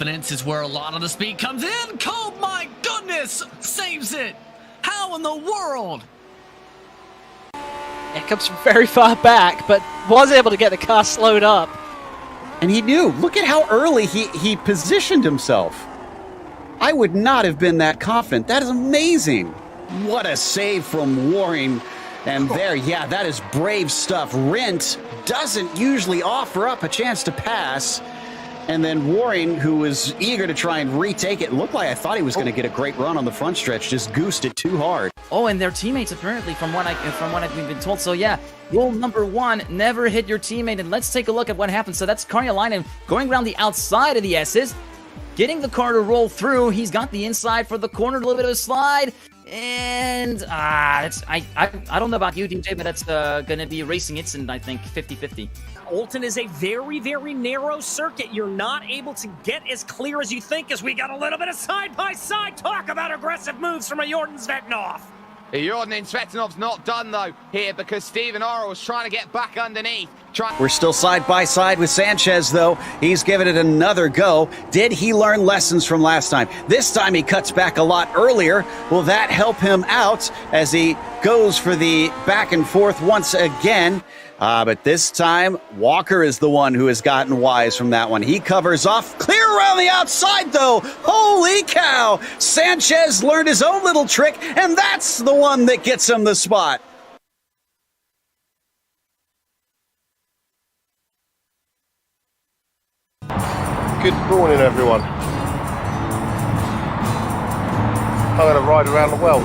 confidence is where a lot of the speed comes in. Oh my goodness! Saves it! How in the world? It comes from very far back, but was able to get the car slowed up. And he knew. Look at how early he positioned himself. I would not have been that confident. That is amazing. What a save from Warren. And there, yeah, that is brave stuff. Rint doesn't usually offer up a chance to pass. And then Warren, who was eager to try and retake it, looked like I thought he was going to get a great run on the front stretch, just goosed it too hard. Oh, and their teammates apparently, from what I've been told. So yeah, rule number 1: never hit your teammate. And let's take a look at what happened. So that's Karjalainen going around the outside of the S's, getting the car to roll through. He's got the inside for the corner, a little bit of a slide. And I don't know about you, DJ, but that's going to be a racing incident, I think, 50-50. Olton is a very, very narrow circuit. You're not able to get as clear as you think, as we got a little bit of side-by-side talk about aggressive moves from a Jordan Svetnov. Jordan Svetnov's not done, though, here, because Steven Oro was trying to get back underneath. We're still side by side with Sanchez, though. He's given it another go. Did he learn lessons from last time? This time he cuts back a lot earlier. Will that help him out as he goes for the back and forth once again? But this time, Walker is the one who has gotten wise from that one. He covers off, clear around the outside, though. Holy cow! Sanchez learned his own little trick, and that's the one that gets him the spot. Good morning, everyone. I'm going to ride around the world.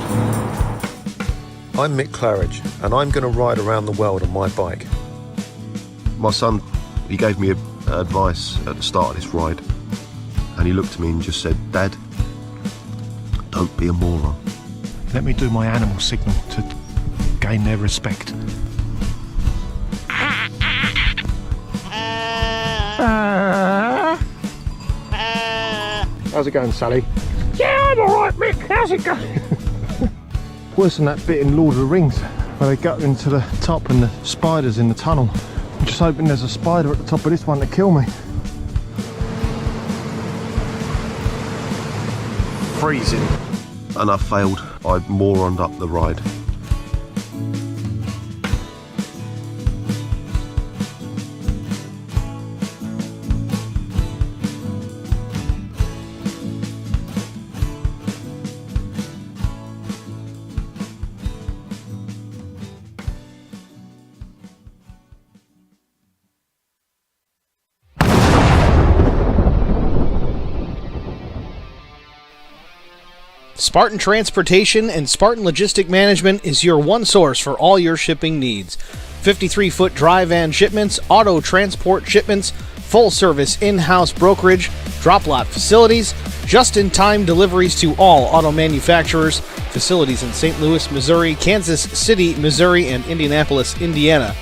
I'm Mick Claridge, and I'm going to ride around the world on my bike. My son, he gave me advice at the start of this ride, and he looked at me and just said, "Dad, don't be a moron." Let me do my animal signal to gain their respect. How's it going, Sally? Yeah, I'm alright, Mick. How's it going? Worse than that bit in Lord of the Rings, where they go into the top and the spider's in the tunnel. I'm just hoping there's a spider at the top of this one to kill me. Freezing. And I failed. I moroned up the ride. Spartan Transportation and Spartan Logistic Management is your one source for all your shipping needs. 53-foot dry van shipments, auto transport shipments, full-service in-house brokerage, drop lot facilities, just-in-time deliveries to all auto manufacturers, facilities in St. Louis, Missouri, Kansas City, Missouri, and Indianapolis, Indiana.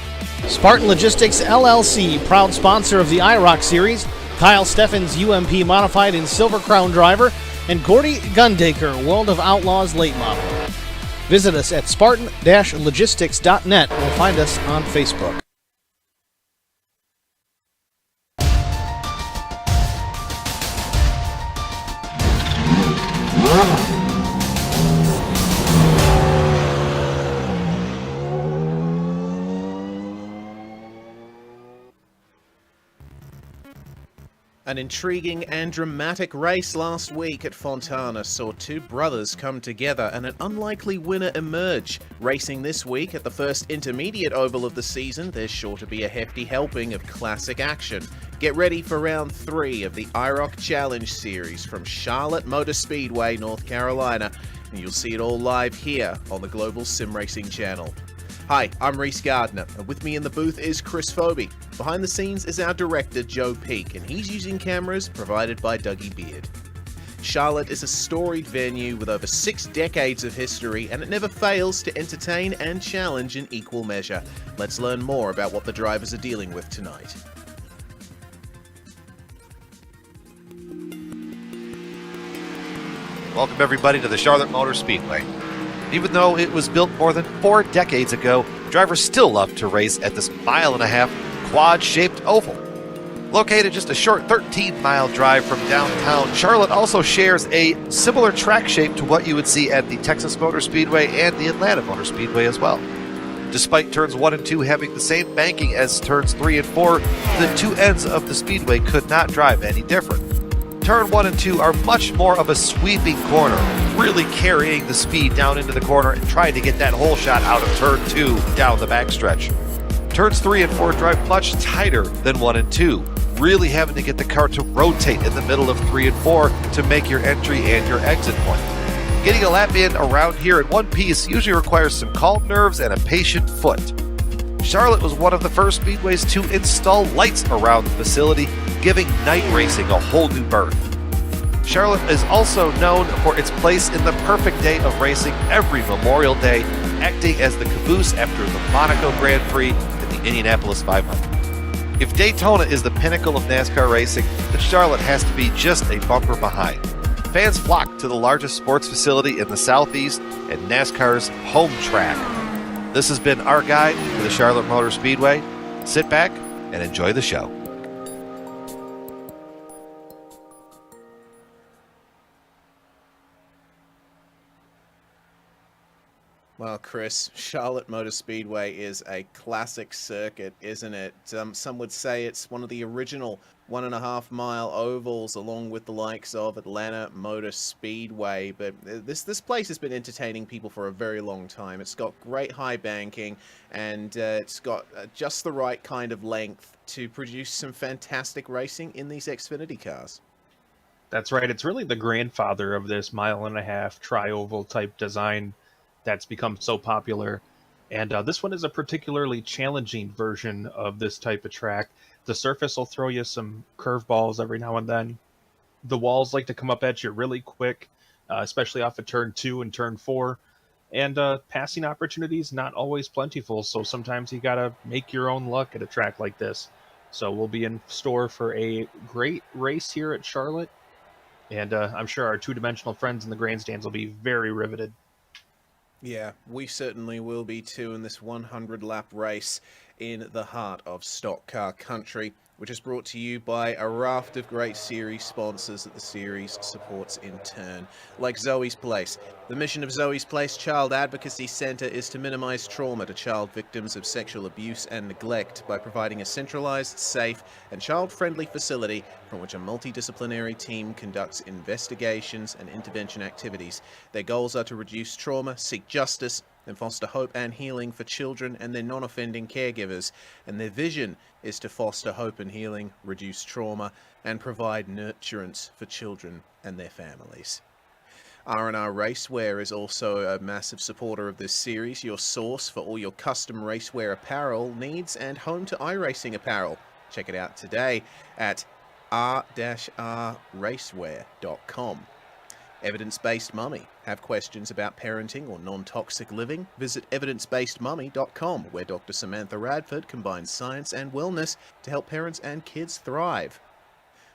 Spartan Logistics LLC, proud sponsor of the IROC series, Kyle Steffens UMP Modified and Silver Crown driver, and Gordy Gundaker, World of Outlaws late model. Visit us at spartan-logistics.net or find us on Facebook. An intriguing and dramatic race last week at Fontana saw two brothers come together and an unlikely winner emerge. Racing this week at the first intermediate oval of the season, there's sure to be a hefty helping of classic action. Get ready for round 3 of the IROC Challenge Series from Charlotte Motor Speedway, North Carolina, and you'll see it all live here on the Global SimRacing Channel. Hi, I'm Reese Gardner, and with me in the booth is Chris Phoebe. Behind the scenes is our director, Joe Peak, and he's using cameras provided by Dougie Beard. Charlotte is a storied venue with over 6 decades of history, and it never fails to entertain and challenge in equal measure. Let's learn more about what the drivers are dealing with tonight. Welcome everybody to the Charlotte Motor Speedway. Even though it was built more than 4 decades ago, drivers still love to race at this 1.5-mile quad-shaped oval. Located just a short 13-mile drive from downtown, Charlotte also shares a similar track shape to what you would see at the Texas Motor Speedway and the Atlanta Motor Speedway as well. Despite turns 1 and 2 having the same banking as turns 3 and 4, the two ends of the speedway could not drive any different. Turn 1 and 2 are much more of a sweeping corner, really carrying the speed down into the corner and trying to get that hole shot out of turn 2 down the backstretch. Turns 3 and 4 drive much tighter than 1 and 2, really having to get the car to rotate in the middle of 3 and 4 to make your entry and your exit point. Getting a lap in around here in one piece usually requires some calm nerves and a patient foot. Charlotte was one of the first speedways to install lights around the facility, giving night racing a whole new berth. Charlotte is also known for its place in the perfect day of racing every Memorial Day, acting as the caboose after the Monaco Grand Prix and the Indianapolis 500. If Daytona is the pinnacle of NASCAR racing, then Charlotte has to be just a bumper behind. Fans flock to the largest sports facility in the Southeast and NASCAR's home track. This has been our guide to the Charlotte Motor Speedway. Sit back and enjoy the show. Well, Chris, Charlotte Motor Speedway is a classic circuit, isn't it? Some would say it's one of the original 1.5-mile ovals, along with the likes of Atlanta Motor Speedway. But this place has been entertaining people for a very long time. It's got great high banking, and it's got just the right kind of length to produce some fantastic racing in these Xfinity cars. That's right. It's really the grandfather of this 1.5-mile tri-oval type design that's become so popular. And this one is a particularly challenging version of this type of track. The surface will throw you some curveballs every now and then. The walls like to come up at you really quick, especially off of turn 2 and turn 4. And passing opportunities not always plentiful, so sometimes you gotta make your own luck at a track like this. So we'll be in store for a great race here at Charlotte, and I'm sure our two-dimensional friends in the grandstands will be very riveted. Yeah, we certainly will be too in this 100-lap race in the heart of stock car country, which is brought to you by a raft of great series sponsors that the series supports in turn, like Zoe's Place. The mission of Zoe's Place Child Advocacy Center is to minimize trauma to child victims of sexual abuse and neglect by providing a centralized, safe, and child-friendly facility from which a multidisciplinary team conducts investigations and intervention activities. Their goals are to reduce trauma, seek justice, and foster hope and healing for children and their non-offending caregivers. And their vision is to foster hope and healing, reduce trauma, and provide nurturance for children and their families. R&R Racewear is also a massive supporter of this series, your source for all your custom racewear apparel needs and home to iRacing apparel. Check it out today at r-rracewear.com. Evidence-Based Mummy. Have questions about parenting or non-toxic living? Visit evidencebasedmummy.com, where Dr. Samantha Radford combines science and wellness to help parents and kids thrive.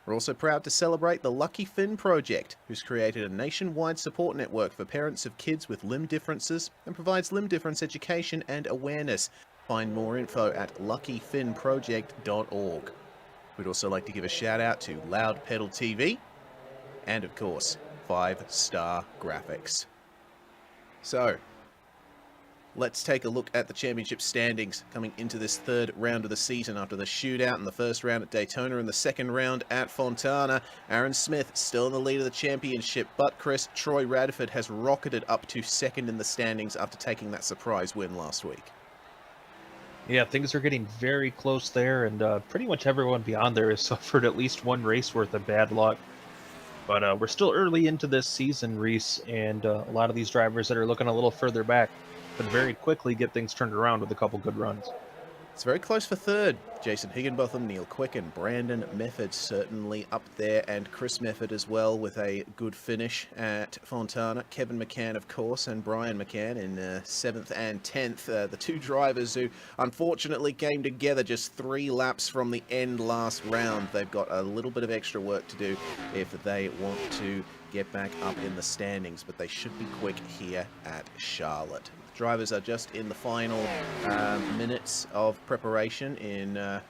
We're also proud to celebrate the Lucky Finn Project, who's created a nationwide support network for parents of kids with limb differences and provides limb difference education and awareness. Find more info at luckyfinnproject.org. We'd also like to give a shout out to Loud Pedal TV and, of course, 5-Star Graphics. So, let's take a look at the championship standings coming into this third round of the season after the shootout in the first round at Daytona and the second round at Fontana. Aaron Smith still in the lead of the championship, but Chris, Troy Radford has rocketed up to second in the standings after taking that surprise win last week. Yeah, things are getting very close there, and pretty much everyone beyond there has suffered at least one race worth of bad luck. But we're still early into this season, Reese, and a lot of these drivers that are looking a little further back could very quickly get things turned around with a couple good runs. It's very close for third. Jason Higginbotham, Neil Quick, and Brandon Mefford certainly up there, and Chris Mefford as well with a good finish at Fontana. Kevin McCann, of course, and Brian McCann in 7th and 10th. The two drivers who unfortunately came together just 3 laps from the end last round. They've got a little bit of extra work to do if they want to get back up in the standings, but they should be quick here at Charlotte. Drivers are just in the final minutes of preparation in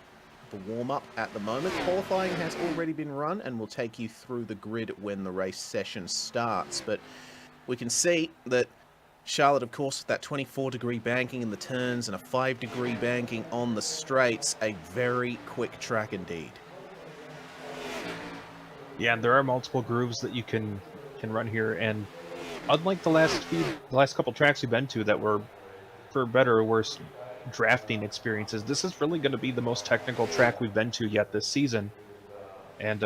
the warm-up at the moment. Qualifying has already been run, and we'll take you through the grid when the race session starts. But we can see that Charlotte, of course, with that 24-degree banking in the turns and a 5-degree banking on the straights, a very quick track indeed. Yeah, and there are multiple grooves that you can run here, and unlike the last couple tracks we've been to that were, for better or worse, drafting experiences, this is really going to be the most technical track we've been to yet this season. And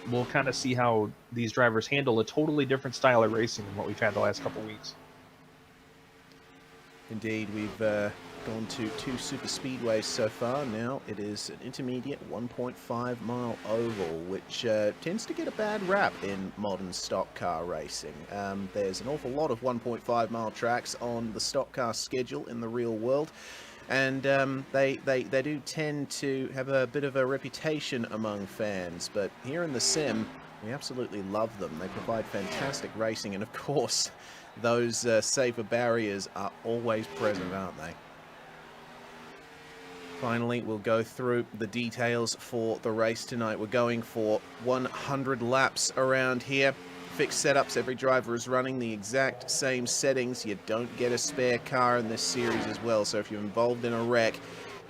we'll kind of see how these drivers handle a totally different style of racing than what we've had the last couple weeks. Indeed, we've gone to 2 super speedways so far. Now it is an intermediate 1.5 mile oval, which tends to get a bad rap in modern stock car racing. There's an awful lot of 1.5 mile tracks on the stock car schedule in the real world, and they do tend to have a bit of a reputation among fans. But here in the sim, we absolutely love them. They provide fantastic racing, and of course, those safer barriers are always present, aren't they? Finally, we'll go through the details for the race tonight. We're going for 100 laps around here. Fixed setups, every driver is running the exact same settings. You don't get a spare car in this series as well, so if you're involved in a wreck,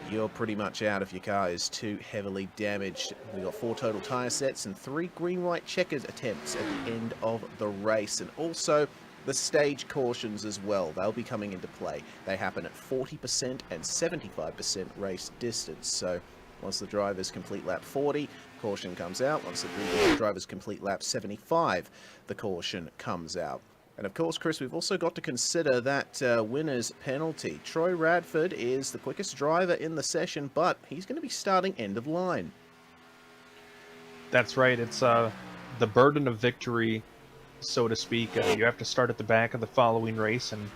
you're pretty much out if your car is too heavily damaged. We've got 4 total tyre sets and 3 green-white checkers attempts at the end of the race, and also the stage cautions as well. They'll be coming into play. They happen at 40% and 75% race distance. So once the drivers complete lap 40, caution comes out. Once the drivers complete lap 75, the caution comes out. And of course, Chris, we've also got to consider that winner's penalty. Troy Radford is the quickest driver in the session, but he's going to be starting end of line. That's right. It's the burden of victory, so to speak. You have to start at the back of the following race, and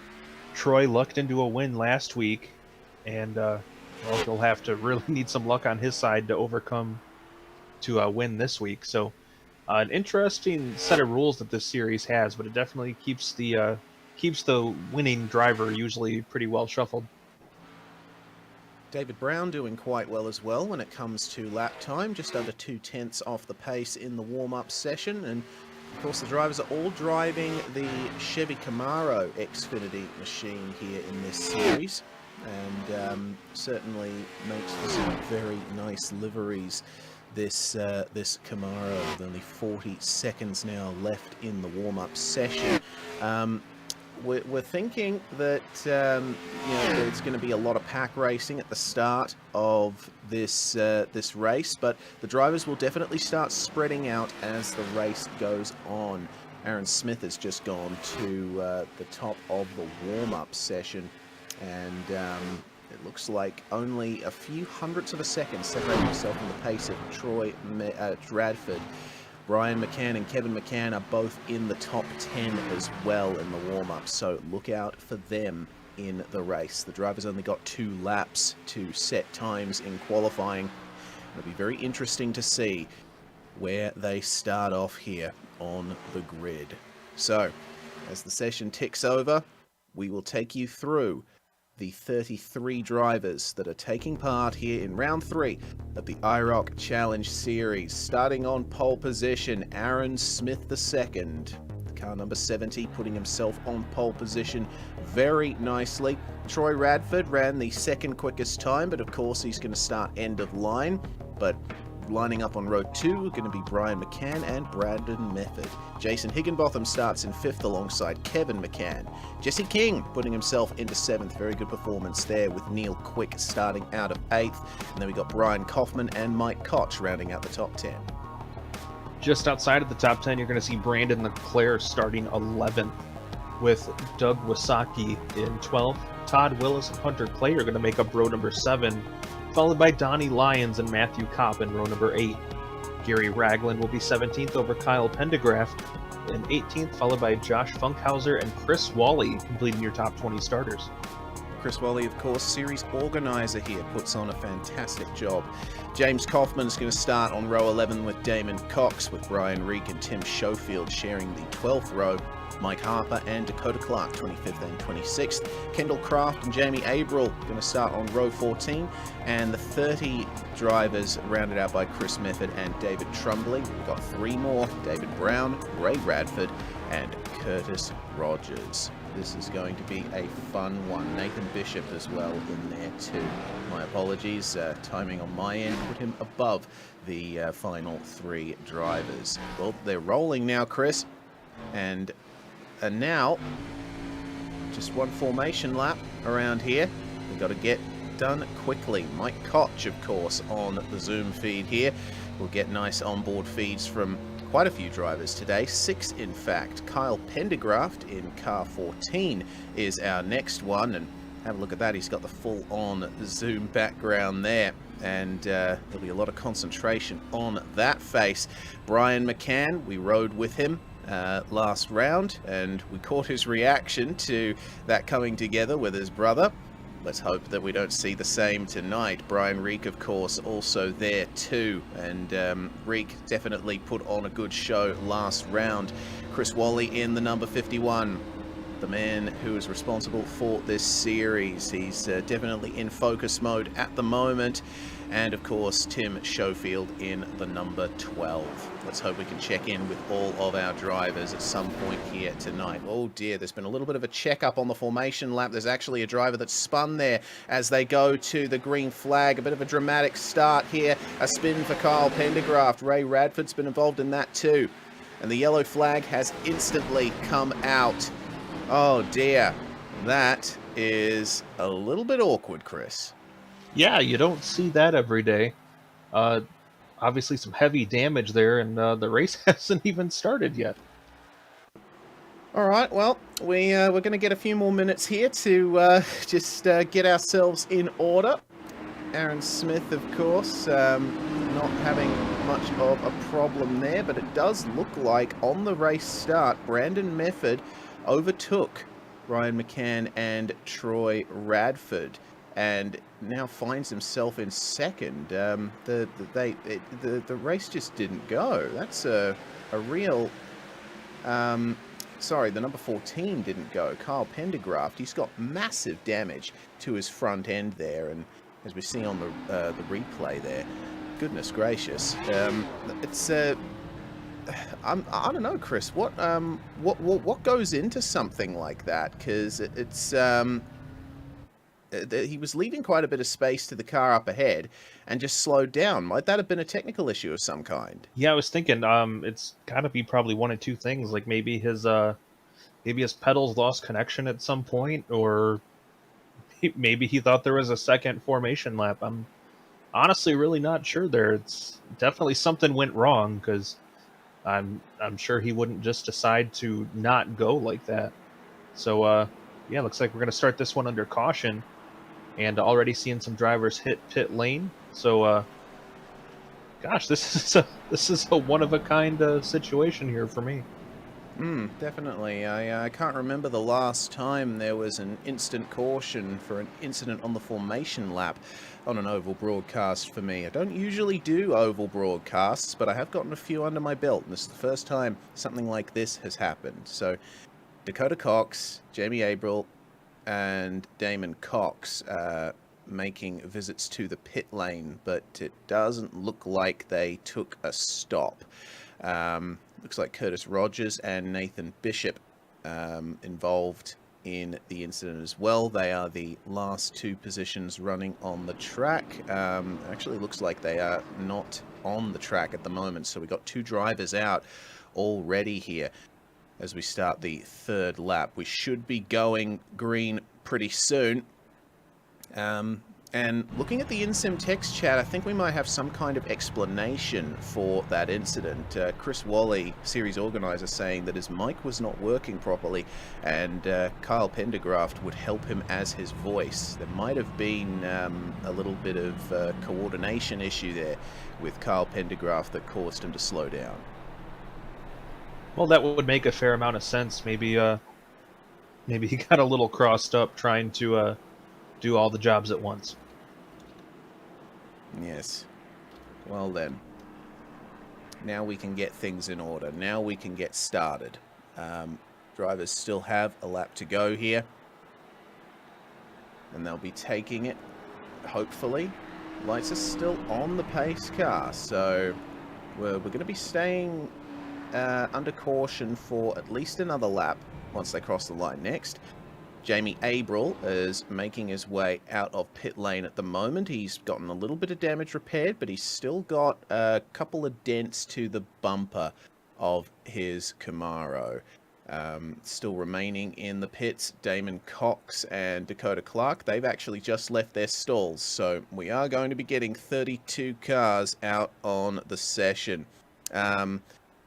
Troy lucked into a win last week, and well, he'll have to really need some luck on his side to overcome to win this week. So an interesting set of rules that this series has, but it definitely keeps the winning driver usually pretty well shuffled. David Brown doing quite well as well when it comes to lap time, just under 2/10 off the pace in the warm-up session. And of course, the drivers are all driving the Chevy Camaro Xfinity machine here in this series, and certainly makes for some very nice liveries. This Camaro, with only 40 seconds now left in the warm-up session. We're thinking that there's going to be a lot of pack racing at the start of this race, but the drivers will definitely start spreading out as the race goes on. Aaron Smith has just gone to the top of the warm-up session, and it looks like only a few hundredths of a second separating himself from the pace of Troy Radford. Brian McCann and Kevin McCann are both in the top 10 as well in the warm-up, so look out for them in the race. The drivers only got 2 laps to set times in qualifying. It'll be very interesting to see where they start off here on the grid. So, as the session ticks over, we will take you through the 33 drivers that are taking part here in round 3 of the IROC Challenge Series. Starting on pole position, Aaron Smith II, car number 70, putting himself on pole position very nicely. Troy Radford ran the second quickest time, but of course he's going to start end of line. But lining up on row 2 are going to be Brian McCann and Brandon Method. Jason Higginbotham starts in 5th alongside Kevin McCann. Jesse King putting himself into 7th. Very good performance there, with Neil Quick starting out of 8th. And then we got Brian Kaufman and Mike Koch rounding out the top 10. Just outside of the top 10, you're going to see Brandon Leclerc starting 11th, with Doug Wasaki in 12th. Todd Willis and Hunter Clay are going to make up row number 7, followed by Donnie Lyons and Matthew Kopp in row number 8. Gary Ragland will be 17th over Kyle Pendergraft, and 18th, followed by Josh Funkhauser and Chris Wally, completing your top 20 starters. Chris Wally, of course, series organizer here, puts on a fantastic job. James Kaufman's going to start on row 11 with Damon Cox, with Brian Reek and Tim Schofield sharing the 12th row. Mike Harper and Dakota Clark, 25th and 26th. Kendall Craft and Jamie Abril going to start on row 14. And the 30 drivers rounded out by Chris Mefford and David Trumbley. We've got 3 more, David Brown, Ray Radford, and Curtis Rogers. This is going to be a fun one. Nathan Bishop as well in there too. My apologies, timing on my end put him above the final 3 drivers. Well, they're rolling now, Chris. And now, just one formation lap around here. We've got to get done quickly. Mike Koch, of course, on the Zoom feed here. We'll get nice onboard feeds from quite a few drivers today. 6, in fact. Kyle Pendergraft in car 14 is our next one. And have a look at that. He's got the full-on Zoom background there. And there'll be a lot of concentration on that face. Brian McCann, we rode with him last round, and we caught his reaction to that coming together with his brother. Let's hope that we don't see the same tonight. Brian Reek, of course, also there too, and Reek definitely put on a good show last round. Chris Wally in the number 51, the man who is responsible for this series. He's definitely in focus mode at the moment. And of course, Tim Schofield in the number 12. Let's hope we can check in with all of our drivers at some point here tonight. Oh dear, there's been a little bit of a checkup on the formation lap. There's actually a driver that's spun there as they go to the green flag. A bit of a dramatic start here. A spin for Kyle Pendergraft. Ray Radford's been involved in that too. And the yellow flag has instantly come out. Oh dear, that is a little bit awkward, Chris. Yeah, you don't see that every day. Obviously some heavy damage there, and the race hasn't even started yet. All right, well, we're going to get a few more minutes here to just get ourselves in order. Aaron Smith, of course, not having much of a problem there, but it does look like on the race start, Brandon Mefford overtook Ryan McCann and Troy Radford, and now finds himself in second. The race just didn't go. That's a real... sorry, the number 14 didn't go. Kyle Pendergraft, he's got massive damage to his front end there, and as we see on the replay there, goodness gracious, it's I don't know, Chris. What goes into something like that? Because it's he was leaving quite a bit of space to the car up ahead and just slowed down. Might that have been a technical issue of some kind? Yeah, I was thinking it's got to be probably one of two things. Like maybe his pedals lost connection at some point, or maybe he thought there was a second formation lap. I'm honestly really not sure there. It's definitely something went wrong, because I'm sure he wouldn't just decide to not go like that. So yeah, looks like we're going to start this one under caution, and already seeing some drivers hit pit lane. So gosh, this is a one of a kind situation here for me. Definitely. I can't remember the last time there was an instant caution for an incident on the formation lap on an oval broadcast for me. I don't usually do oval broadcasts, but I have gotten a few under my belt, and this is the first time something like this has happened. So Dakota Cox, Jamie Abril, and Damon Cox making visits to the pit lane, but it doesn't look like they took a stop. Looks like Curtis Rogers and Nathan Bishop involved in the incident as well. They are the last 2 positions running on the track. Actually looks like they are not on the track at the moment, so we got 2 drivers out already here as we start the 3rd lap. We should be going green pretty soon. And looking at the InSim text chat, I think we might have some kind of explanation for that incident. Chris Wally, series organizer, saying that his mic was not working properly, and Kyle Pendergraft would help him as his voice. There might have been a little bit of coordination issue there with Kyle Pendergraft that caused him to slow down. Well, that would make a fair amount of sense. Maybe he got a little crossed up trying to do all the jobs at once. Yes. Well then. Now we can get things in order. Now we can get started. Drivers still have a lap to go here. And they'll be taking it, hopefully. Lights are still on the pace car, so we're going to be staying under caution for at least another lap once they cross the line. Next, Jamie Abril is making his way out of pit lane at the moment. He's gotten a little bit of damage repaired, but he's still got a couple of dents to the bumper of his Camaro. Still remaining in the pits, Damon Cox and Dakota Clark. They've actually just left their stalls, so we are going to be getting 32 cars out on the session.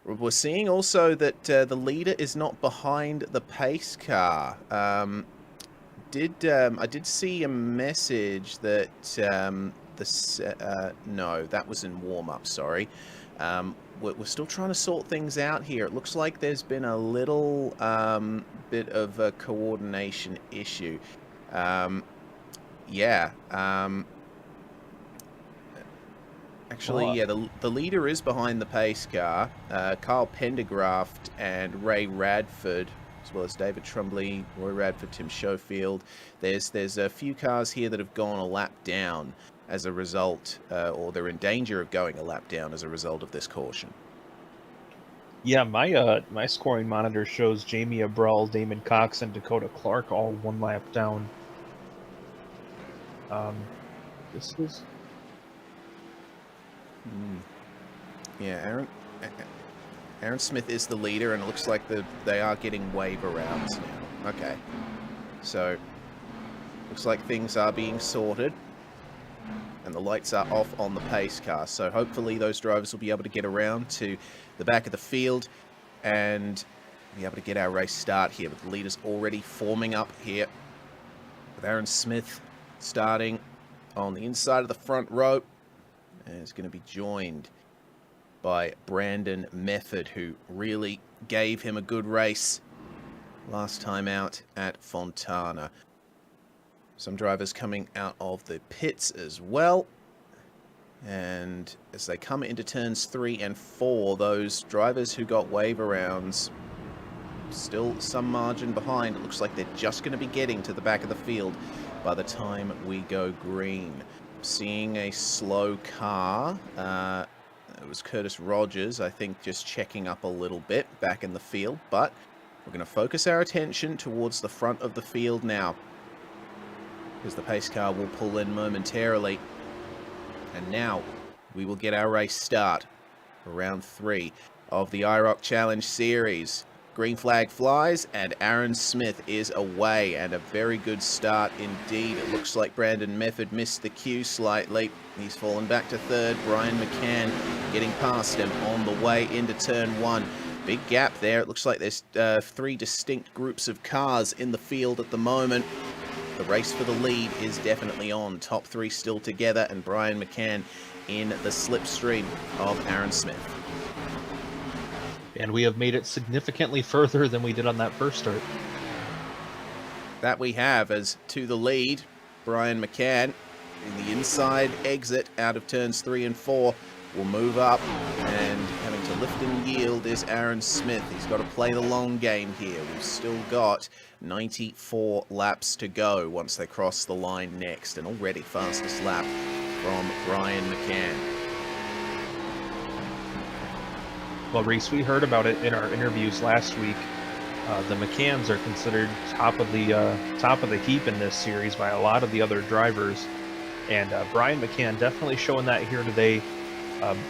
We're seeing also that the leader is not behind the pace car. I did see a message that no, that was in warm-up, sorry. We're still trying to sort things out here. It looks like there's been a little bit of a coordination issue. Actually, yeah, the leader is behind the pace car. Kyle Pendergraft and Ray Radford, as well as David Trumbley, Roy Radford, Tim Schofield. There's a few cars here that have gone a lap down as a result, or they're in danger of going a lap down as a result of this caution. Yeah, my scoring monitor shows Jamie Abril, Damon Cox, and Dakota Clark all one lap down. This is... Yeah, Aaron Smith is the leader, and it looks like they are getting wave arounds now. Okay, so looks like things are being sorted, and the lights are off on the pace car. So hopefully those drivers will be able to get around to the back of the field and be able to get our race start here. With the leaders already forming up here, with Aaron Smith starting on the inside of the front row. And is going to be joined by Brandon Mefford, who really gave him a good race last time out at Fontana. Some drivers coming out of the pits as well. And as they come into turns 3 and 4, those drivers who got wave arounds, still some margin behind. It looks like they're just going to be getting to the back of the field by the time we go green. Seeing a slow car. It was Curtis Rogers, I think, just checking up a little bit back in the field, but we're going to focus our attention towards the front of the field now, because the pace car will pull in momentarily. And now we will get our race start for round 3 of the IROC Challenge Series. Green flag flies, and Aaron Smith is away, and a very good start indeed. It looks like Brandon Mefford missed the cue slightly. He's fallen back to third. Brian McCann getting past him on the way into turn 1. Big gap there. It looks like there's 3 distinct groups of cars in the field at the moment. The race for the lead is definitely on. Top 3 still together, and Brian McCann in the slipstream of Aaron Smith. And we have made it significantly further than we did on that first start. That we have, as to the lead, Brian McCann in the inside exit out of turns 3 and 4 will move up, and having to lift and yield is Aaron Smith. He's got to play the long game here. We've still got 94 laps to go once they cross the line next, and already fastest lap from Brian McCann. Well, Reese, we heard about it in our interviews last week. The McCanns are considered top of the heap in this series by a lot of the other drivers, and Brian McCann definitely showing that here today,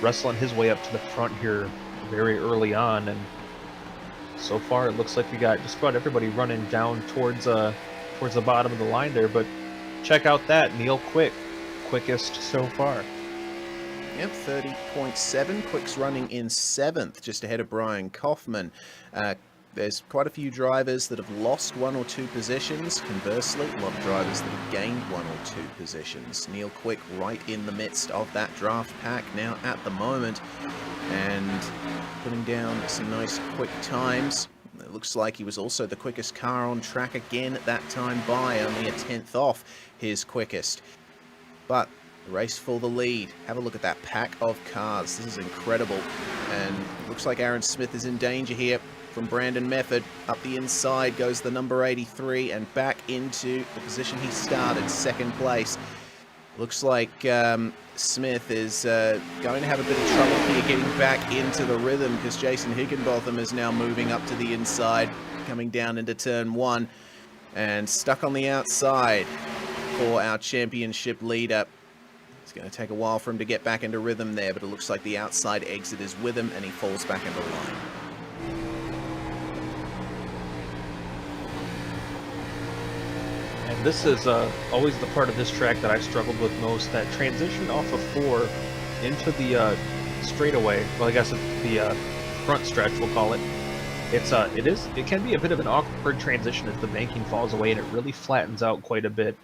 wrestling his way up to the front here very early on. And so far, it looks like we got just about everybody running down towards the bottom of the line there. But check out that Neil Quick, quickest so far. Yep, 30.7. Quick's running in 7th, just ahead of Brian Kaufman. There's quite a few drivers that have lost 1 or 2 positions. Conversely, a lot of drivers that have gained 1 or 2 positions. Neil Quick right in the midst of that draft pack now at the moment, and putting down some nice quick times. It looks like he was also the quickest car on track again at that time by only a 10th off his quickest. But the race for the lead. Have a look at that pack of cars. This is incredible. And it looks like Aaron Smith is in danger here from Brandon Mefford. Up the inside goes the number 83 and back into the position he started, second place. Looks like Smith is going to have a bit of trouble here getting back into the rhythm because Jason Higginbotham is now moving up to the inside, coming down into turn 1 and stuck on the outside for our championship leader. It's going to take a while for him to get back into rhythm there, but it looks like the outside exit is with him and he falls back into line. And this is always the part of this track that I struggled with most, that transition off of 4 into the straightaway. Well, I guess the front stretch, we'll call it. It can be a bit of an awkward transition as the banking falls away and it really flattens out quite a bit.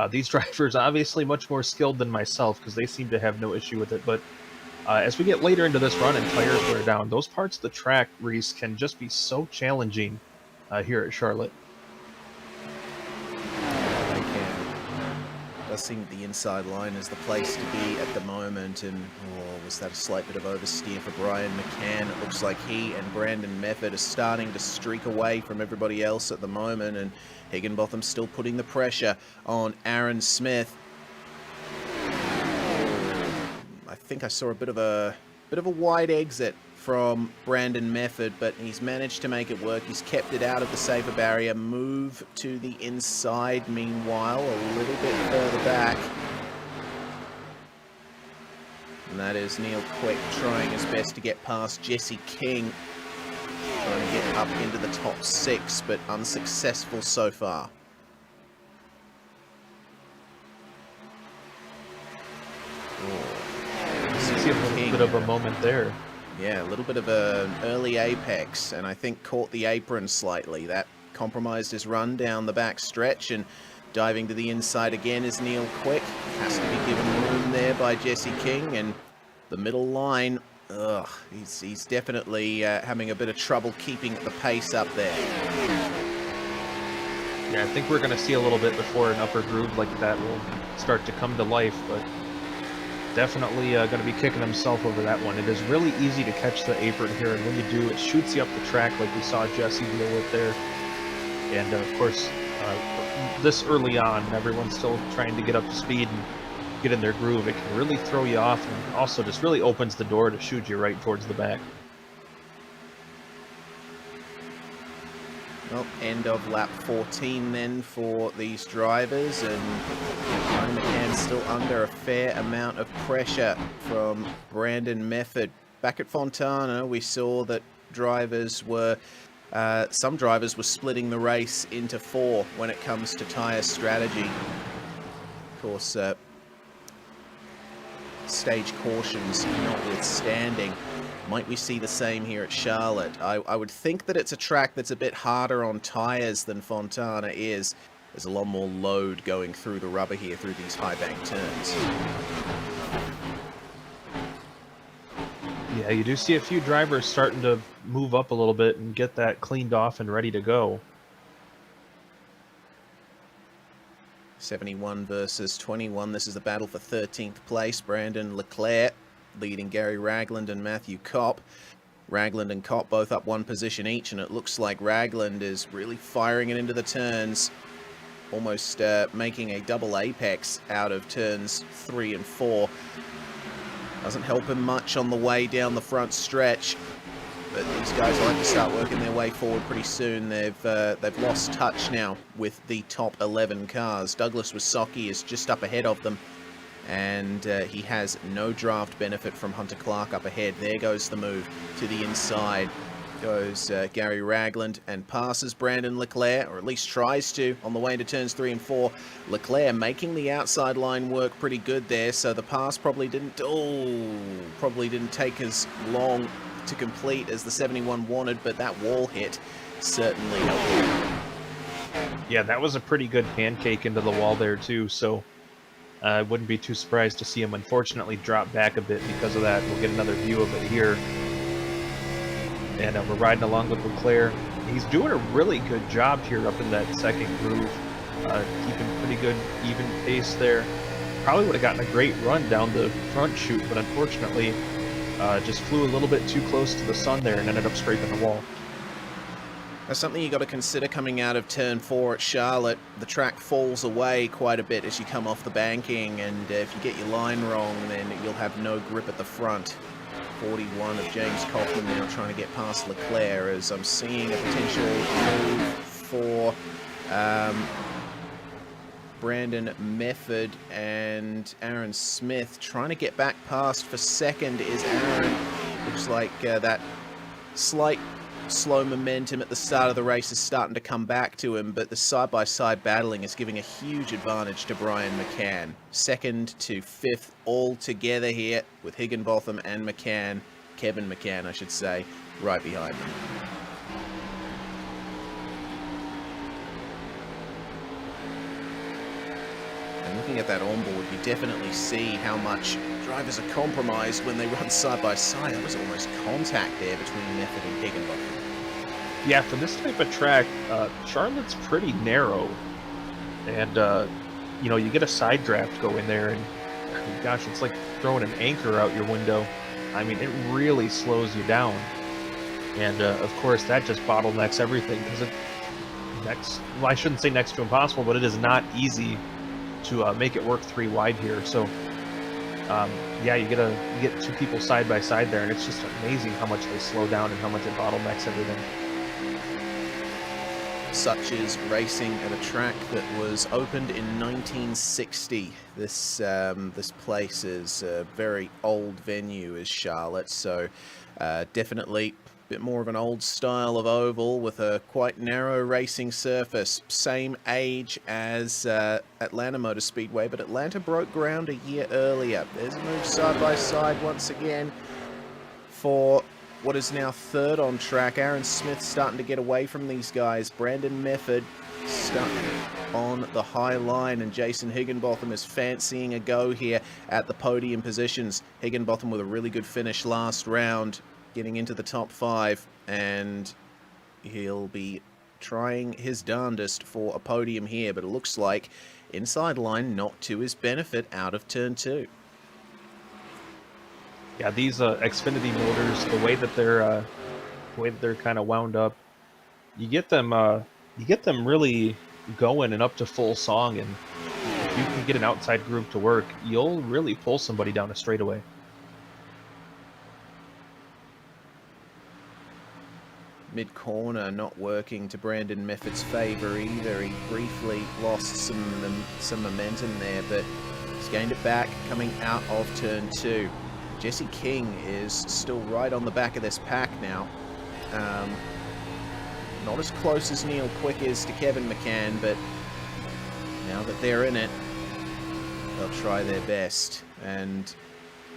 These drivers obviously much more skilled than myself because they seem to have no issue with it, but as we get later into this run and tires wear down, those parts of the track, Reese, can just be so challenging here at Charlotte. It does seem the inside line is the place to be at the moment, and was that a slight bit of oversteer for Brian McCann? It looks like he and Brandon Mefford are starting to streak away from everybody else at the moment, and Higginbotham's still putting the pressure on Aaron Smith. I think I saw a bit of a wide exit from Brandon Mefford, but he's managed to make it work. He's kept it out of the safer barrier. Move to the inside, meanwhile, a little bit further back. And that is Neil Quick trying his best to get past Jesse King. Trying to get up into the top 6, but unsuccessful so far. See a little bit of a moment there. Yeah, a little bit of an early apex, and I think caught the apron slightly. That compromised his run down the back stretch, and diving to the inside again is Neil Quick. Has to be given room there by Jesse King, and the middle line, he's definitely having a bit of trouble keeping the pace up there. Yeah, I think we're going to see a little bit before an upper groove like that will start to come to life, but definitely going to be kicking himself over that one. It is really easy to catch the apron here, and when you do, it shoots you up the track like we saw Jesse deal with there. And of course, this early on, everyone's still trying to get up to speed and get in their groove. It can really throw you off, and also just really opens the door to shoot you right towards the back. Well, end of lap 14 then for these drivers, and Brian McCann still under a fair amount of pressure from Brandon Mefford. Back at Fontana, we saw that drivers were, some drivers were splitting the race into 4 when it comes to tyre strategy. Of course, stage cautions notwithstanding. Might we see the same here at Charlotte? I would think that it's a track that's a bit harder on tyres than Fontana is. There's a lot more load going through the rubber here through these high bank turns. Yeah, you do see a few drivers starting to move up a little bit and get that cleaned off and ready to go. 71 versus 21. This is the battle for 13th place. Brandon Leclerc leading Gary Ragland and Matthew Kopp. Ragland and Kopp both up 1 position each, and it looks like Ragland is really firing it into the turns, almost making a double apex out of turns 3 and 4. Doesn't help him much on the way down the front stretch, but these guys will have to start working their way forward pretty soon. They've lost touch now with the top 11 cars. Douglas Wysocki is just up ahead of them, and he has no draft benefit from Hunter Clark up ahead. There goes the move to the inside. Goes Gary Ragland and passes Brandon Leclerc, or at least tries to, on the way into turns 3 and 4. Leclerc making the outside line work pretty good there, so the pass probably didn't take as long to complete as the 71 wanted, but that wall hit certainly helped. Yeah, that was a pretty good pancake into the wall there too, so I wouldn't be too surprised to see him unfortunately drop back a bit because of that. We'll get another view of it here. and we're riding along with Leclerc. He's doing a really good job here up in that second groove, keeping pretty good even pace there. Probably would have gotten a great run down the front chute, but unfortunately just flew a little bit too close to the sun there and ended up scraping the wall. That's something you got to consider coming out of turn 4 at Charlotte. The track falls away quite a bit as you come off the banking, and if you get your line wrong, then you'll have no grip at the front. 41 of James Kaufman now trying to get past Leclerc, as I'm seeing a potential move for Brandon Mefford and Aaron Smith. Trying to get back past for second is Aaron. Looks like that slight slow momentum at the start of the race is starting to come back to him, but the side-by-side battling is giving a huge advantage to Brian McCann. Second to fifth all together here with Higginbotham and McCann, Kevin McCann I should say, right behind them. And looking at that onboard, you definitely see how much drivers are compromised when they run side-by-side. There was almost contact there between Mefford and Higginbotham. Yeah, for this type of track, Charlotte's pretty narrow, and you know, you get a side draft going there, and gosh, it's like throwing an anchor out your window. I mean, it really slows you down, and of course that just bottlenecks everything, because well, I shouldn't say next to impossible, but it is not easy to make it work 3 wide here. So yeah, you get 2 people side by side there, and it's just amazing how much they slow down and how much it bottlenecks everything. Such is racing at a track that was opened in 1960. This place is a very old venue, is Charlotte, so definitely a bit more of an old style of oval with a quite narrow racing surface. Same age as Atlanta Motor Speedway, but Atlanta broke ground a year earlier. There's a move side by side once again for what is now third on track. Aaron Smith starting to get away from these guys. Brandon Mefford stuck on the high line, and Jason Higginbotham is fancying a go here at the podium positions. Higginbotham with a really good finish last round, getting into the top 5, and he'll be trying his darndest for a podium here, but it looks like inside line not to his benefit out of turn 2. Yeah, these Xfinity motors, the way that they're kind of wound up, you get them really going and up to full song, and if you can get an outside groove to work, you'll really pull somebody down a straightaway. Mid-corner not working to Brandon Mefford's favor either. He briefly lost some momentum there, but he's gained it back coming out of turn 2. Jesse King is still right on the back of this pack now. Not as close as Neil Quick is to Kevin McCann, but now that they're in it, they'll try their best. And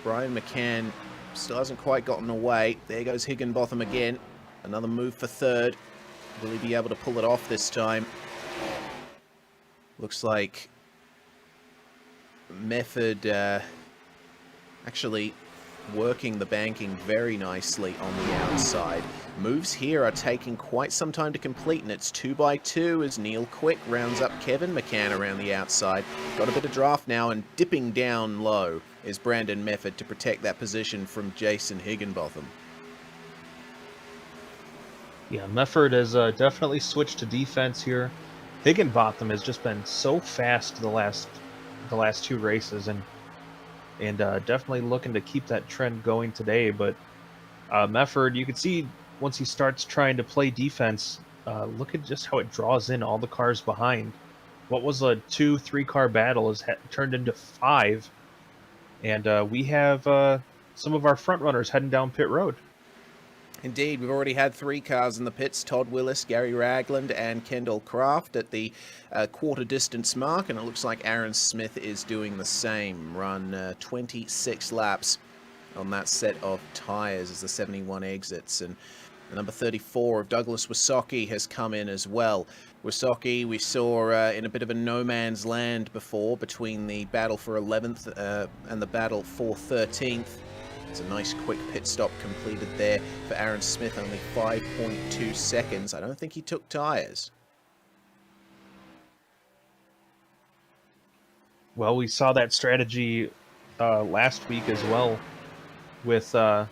Brian McCann still hasn't quite gotten away. There goes Higginbotham again. Another move for third. Will he be able to pull it off this time? Looks like Mefford actually working the banking very nicely on the outside. Moves here are taking quite some time to complete, and it's 2 by 2 as Neil Quick rounds up Kevin McCann around the outside. Got a bit of draft now, and dipping down low is Brandon Mefford to protect that position from Jason Higginbotham. Yeah, Mefford has definitely switched to defense here. Higginbotham has just been so fast the last 2 races, and definitely looking to keep that trend going today. But Mefford, you can see once he starts trying to play defense, look at just how it draws in all the cars behind. What was a 2-3 car battle has turned into 5, and we have some of our front runners heading down pit road. Indeed, we've already had 3 cars in the pits. Todd Willis, Gary Ragland, and Kendall Kraft at the quarter distance mark, and it looks like Aaron Smith is doing the same. Run 26 laps on that set of tyres as the 71 exits, and the number 34 of Douglas Wysocki has come in as well. Wysocki we saw in a bit of a no man's land before between the battle for 11th and the battle for 13th. It's a nice quick pit stop completed there for Aaron Smith, only 5.2 seconds. I don't think he took tyres. Well, we saw that strategy last week as well with Fontana.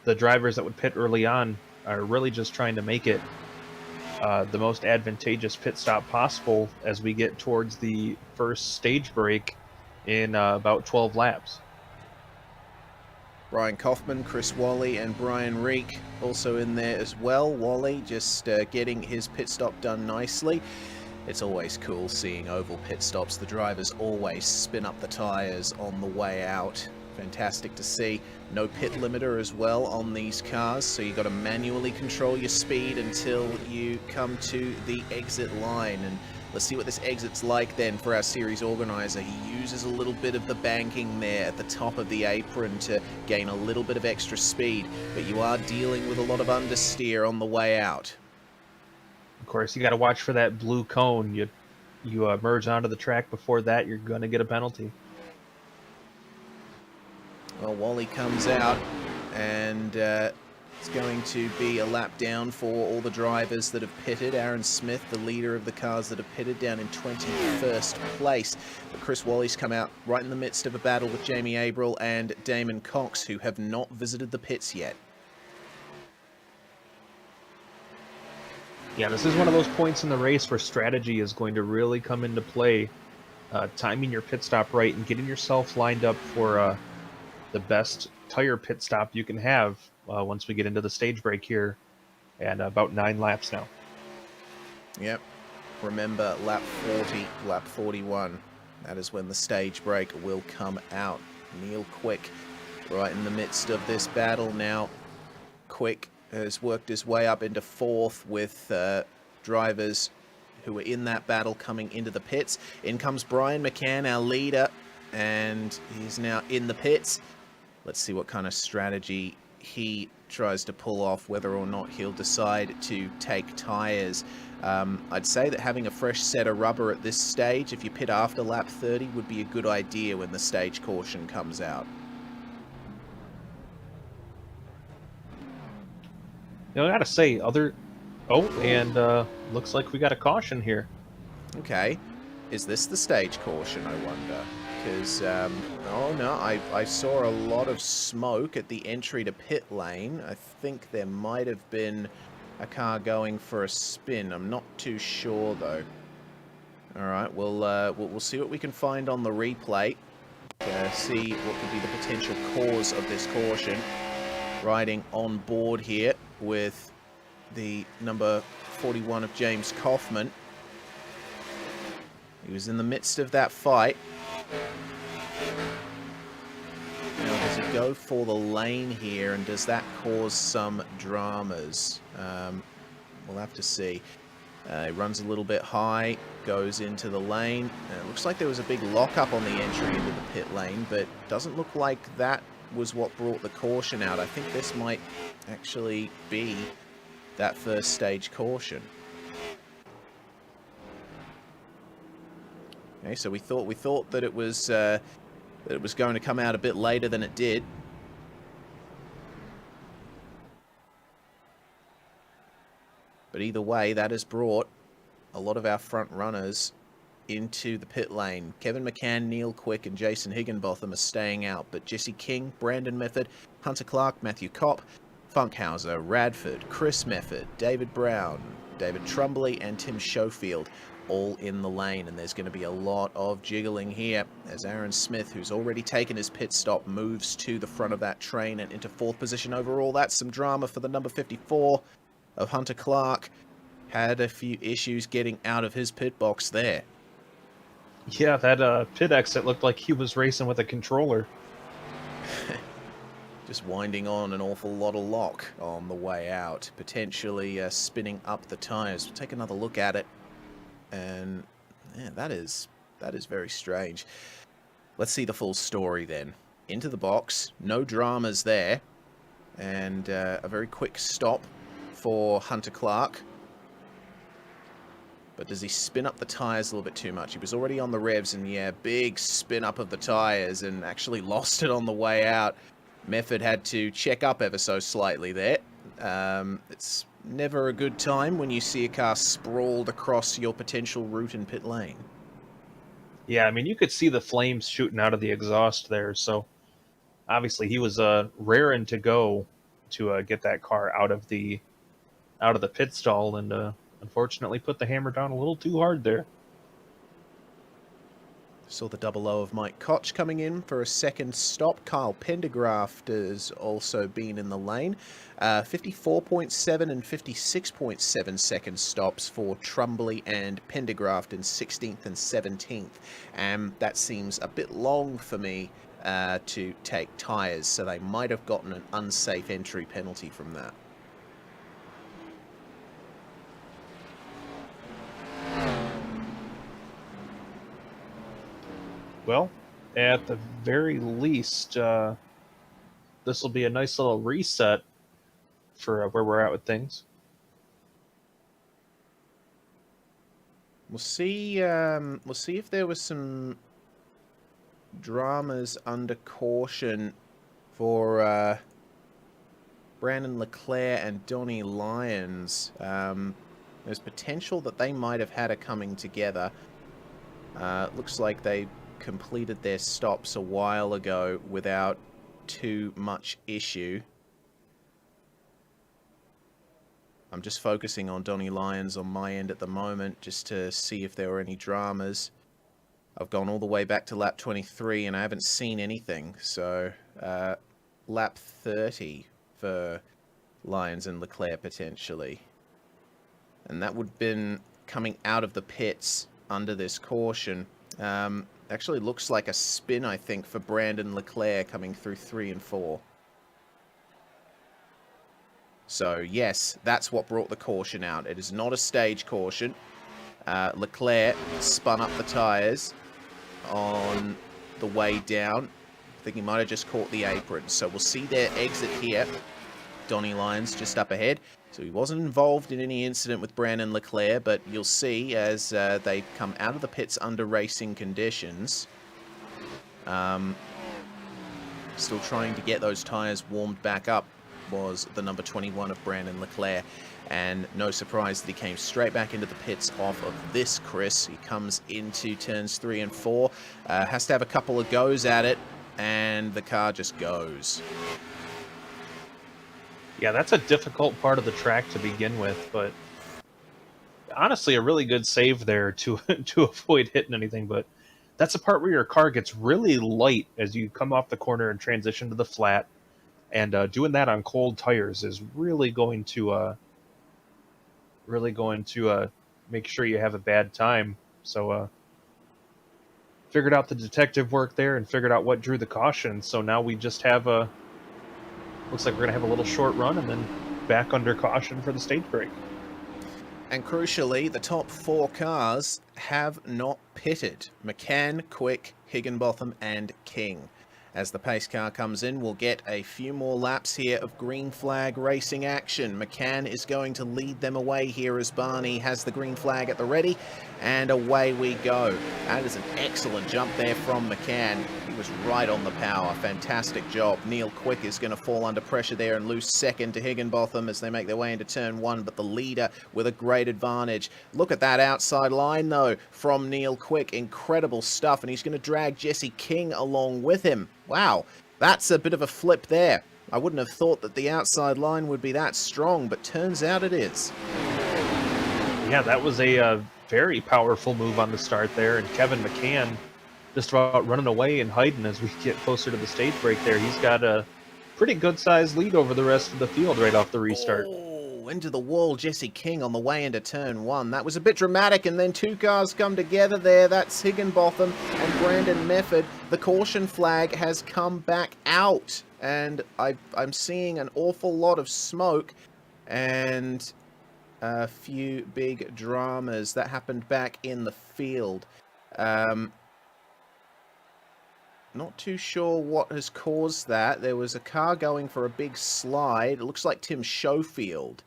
The drivers that would pit early on are really just trying to make it the most advantageous pit stop possible as we get towards the first stage break in about 12 laps. Ryan Kaufman, Chris Wally, and Brian Reek also in there as well. Wally just getting his pit stop done nicely. It's always cool seeing oval pit stops. The drivers always spin up the tyres on the way out. Fantastic to see. No pit limiter as well on these cars, so you've got to manually control your speed until you come to the exit line. And let's see what this exit's like then for our series organizer. He uses a little bit of the banking there at the top of the apron to gain a little bit of extra speed, but you are dealing with a lot of understeer on the way out. Of course, you got to watch for that blue cone. You merge onto the track before that, you're going to get a penalty. Well, Wally comes out, and it's going to be a lap down for all the drivers that have pitted. Aaron Smith, the leader of the cars that have pitted, down in 21st place. But Chris Wally's come out right in the midst of a battle with Jamie Abril and Damon Cox, who have not visited the pits yet. Yeah, this is one of those points in the race where strategy is going to really come into play. Timing your pit stop right and getting yourself lined up for the best tire pit stop you can have once we get into the stage break here, and about 9 laps now. Yep. Remember, lap 40, lap 41. That is when the stage break will come out. Neil Quick, right in the midst of this battle now. Quick has worked his way up into 4th with drivers who were in that battle coming into the pits. In comes Brian McCann, our leader, and he's now in the pits. Let's see what kind of strategy he tries to pull off, whether or not he'll decide to take tyres. I'd say that having a fresh set of rubber at this stage, if you pit after lap 30, would be a good idea when the stage caution comes out. You know, I gotta say, looks like we got a caution here. Okay. Is this the stage caution, I wonder? Because, oh no, I saw a lot of smoke at the entry to pit lane. I think there might have been a car going for a spin. I'm not too sure, though. Alright, we'll see what we can find on the replay. See what could be the potential cause of this caution. Riding on board here with the number 41 of James Kaufman. He was in the midst of that fight. Now, does he go for the lane here, and does that cause some dramas? We'll have to see. He runs a little bit high, goes into the lane. It looks like there was a big lockup on the entry into the pit lane, but doesn't look like that was what brought the caution out. I think this might actually be that first stage caution. Okay, so we thought that it was going to come out a bit later than it did. But either way, that has brought a lot of our front runners into the pit lane. Kevin McCann, Neil Quick, and Jason Higginbotham are staying out, but Jesse King, Brandon Mefford, Hunter Clark, Matthew Kopp, Funkhauser, Radford, Chris Mefford, David Brown, David Trumbley, and Tim Schofield all in the lane, and there's going to be a lot of jiggling here as Aaron Smith, who's already taken his pit stop, moves to the front of that train and into 4th position overall. That's some drama for the number 54 of Hunter Clark. Had a few issues getting out of his pit box there. Yeah, that pit exit looked like he was racing with a controller. Just winding on an awful lot of lock on the way out, potentially spinning up the tyres. We'll take another look at it, and yeah, that is very strange. Let's see the full story then. Into the box, no dramas there, and a very quick stop for Hunter Clark. But does he spin up the tyres a little bit too much? He was already on the revs, and yeah, big spin up of the tyres, and actually lost it on the way out. Mefford had to check up ever so slightly there. It's never a good time when you see a car sprawled across your potential route in pit lane. Yeah, I mean, you could see the flames shooting out of the exhaust there, so obviously he was raring to go to get that car out of the pit stall, and unfortunately put the hammer down a little too hard there. Saw the double O of Mike Koch coming in for a second stop. Kyle Pendergraft has also been in the lane. 54.7 and 56.7 second stops for Trumbly and Pendergraft in 16th and 17th. That seems a bit long for me to take tyres, so they might have gotten an unsafe entry penalty from that. Well, at the very least, this will be a nice little reset for where we're at with things. We'll see if there was some dramas under caution for Brandon Leclerc and Donnie Lyons. There's potential that they might have had a coming together. Looks like they completed their stops a while ago without too much issue. I'm just focusing on Donnie Lyons on my end at the moment just to see if there were any dramas. I've gone all the way back to lap 23 and I haven't seen anything. So lap 30 for Lyons and Leclerc potentially. And that would have been coming out of the pits under this caution. Actually looks like a spin, I think, for Brandon Leclerc coming through 3 and 4. So, yes, that's what brought the caution out. It is not a stage caution. Leclerc spun up the tyres on the way down. I think he might have just caught the apron. So we'll see their exit here. Donnie Lyons just up ahead. So he wasn't involved in any incident with Brandon Leclerc, but you'll see as they come out of the pits under racing conditions. Still trying to get those tyres warmed back up was the number 21 of Brandon Leclerc. And no surprise that he came straight back into the pits off of this Chris. He comes into turns 3 and 4. Has to have a couple of goes at it, and the car just goes. Yeah, that's a difficult part of the track to begin with, but honestly, a really good save there to to avoid hitting anything. But that's the part where your car gets really light as you come off the corner and transition to the flat, and doing that on cold tires is really going to make sure you have a bad time. So figured out the detective work there and figured out what drew the caution. So now we just have a. Looks like we're going to have a little short run and then back under caution for the stage break. And crucially, the top 4 cars have not pitted. McCann, Quick, Higginbotham and King. As the pace car comes in, we'll get a few more laps here of green flag racing action. McCann is going to lead them away here as Barney has the green flag at the ready, and away we go. That is an excellent jump there from McCann. He was right on the power. Fantastic job. Neil Quick is going to fall under pressure there and lose second to Higginbotham as they make their way into turn 1, but the leader with a great advantage. Look at that outside line, though, from Neil Quick. Incredible stuff, and he's going to drag Jesse King along with him. Wow, that's a bit of a flip there. I wouldn't have thought that the outside line would be that strong, but turns out it is. Yeah, that was a very powerful move on the start there, and Kevin McCann just about running away and hiding as we get closer to the stage break there. He's got a pretty good-sized lead over the rest of the field right off the restart. Oh, into the wall, Jesse King on the way into turn 1. That was a bit dramatic, and then 2 cars come together there. That's Higginbotham and Brandon Mefford. The caution flag has come back out, and I'm seeing an awful lot of smoke and a few big dramas that happened back in the field. Not too sure what has caused that. There was a car going for a big slide. It looks like Tim Schofield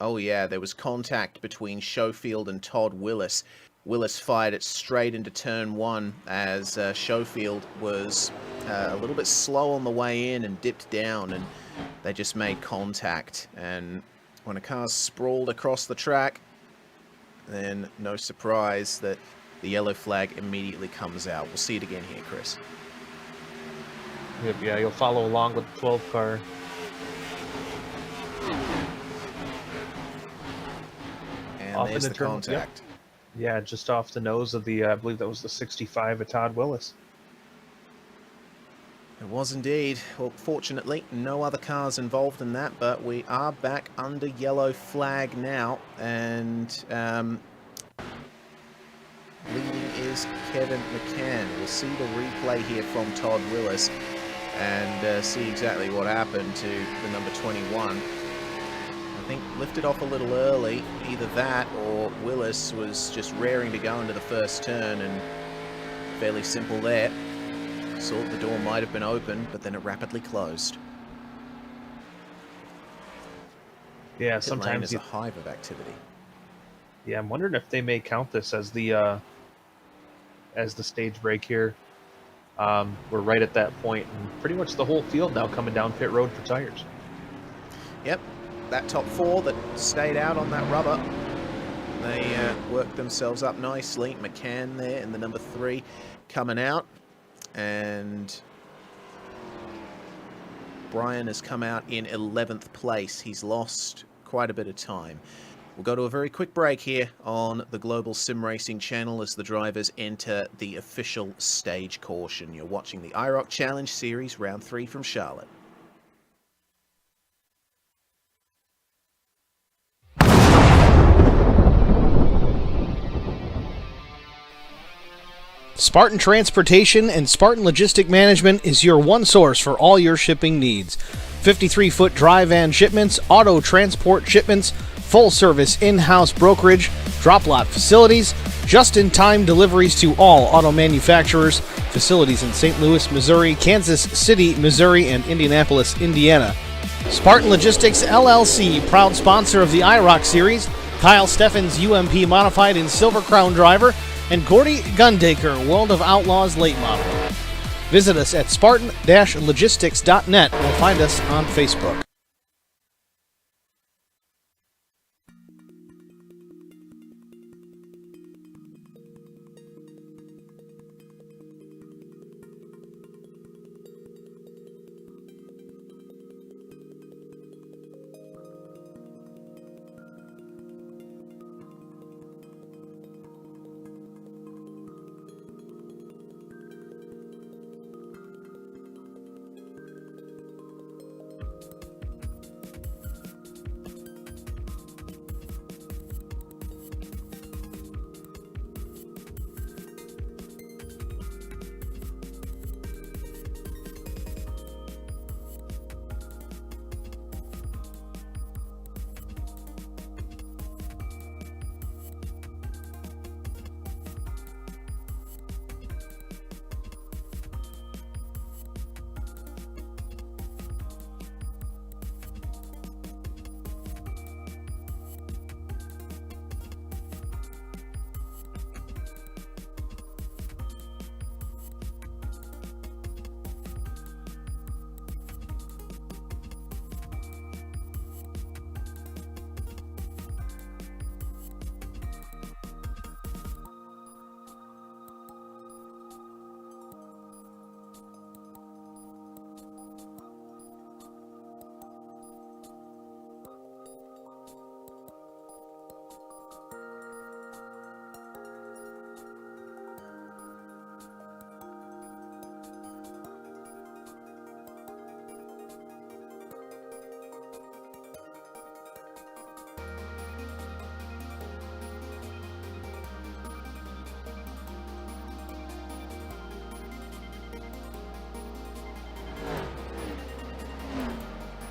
Oh yeah, there was contact between Schofield and Todd Willis. Willis fired it straight into turn 1 as Schofield was a little bit slow on the way in and dipped down, and they just made contact. And when a car's sprawled across the track, then no surprise that the yellow flag immediately comes out. We'll see it again here, Chris. Yeah, you'll follow along with the 12 car. And there's the contact. Yep. Yeah, just off the nose of the, I believe that was the 65 of Todd Willis. It was indeed. Well, fortunately, no other cars involved in that, but we are back under yellow flag now, and leading is Kevin McCann. We'll see the replay here from Todd Willis and see exactly what happened to the number 21. I think lifted off a little early, either that or Willis was just raring to go into the first turn, and fairly simple there. Thought the door might have been open, but then it rapidly closed. Yeah, sometimes it's a hive of activity. Yeah, I'm wondering if they may count this as the stage break here. We're right at that point, and pretty much the whole field now coming down pit road for tires. Yep, that top 4 that stayed out on that rubber, they worked themselves up nicely. McCann there and the number 3 coming out. And Brian has come out in 11th place. He's lost quite a bit of time. We'll go to a very quick break here on the Global SimRacing Channel as the drivers enter the official stage caution. You're watching the IROC Challenge Series Round 3 from Charlotte. Spartan Transportation and Spartan Logistic Management is your one source for all your shipping needs. 53-foot dry van shipments, auto transport shipments, full-service in-house brokerage, drop lot facilities, just-in-time deliveries to all auto manufacturers, facilities in St. Louis, Missouri, Kansas City, Missouri, and Indianapolis, Indiana. Spartan Logistics LLC, proud sponsor of the IROC Series, Kyle Steffens UMP Modified in Silver Crown Driver, and Gordy Gundaker, World of Outlaws late model. Visit us at spartan-logistics.net or find us on Facebook.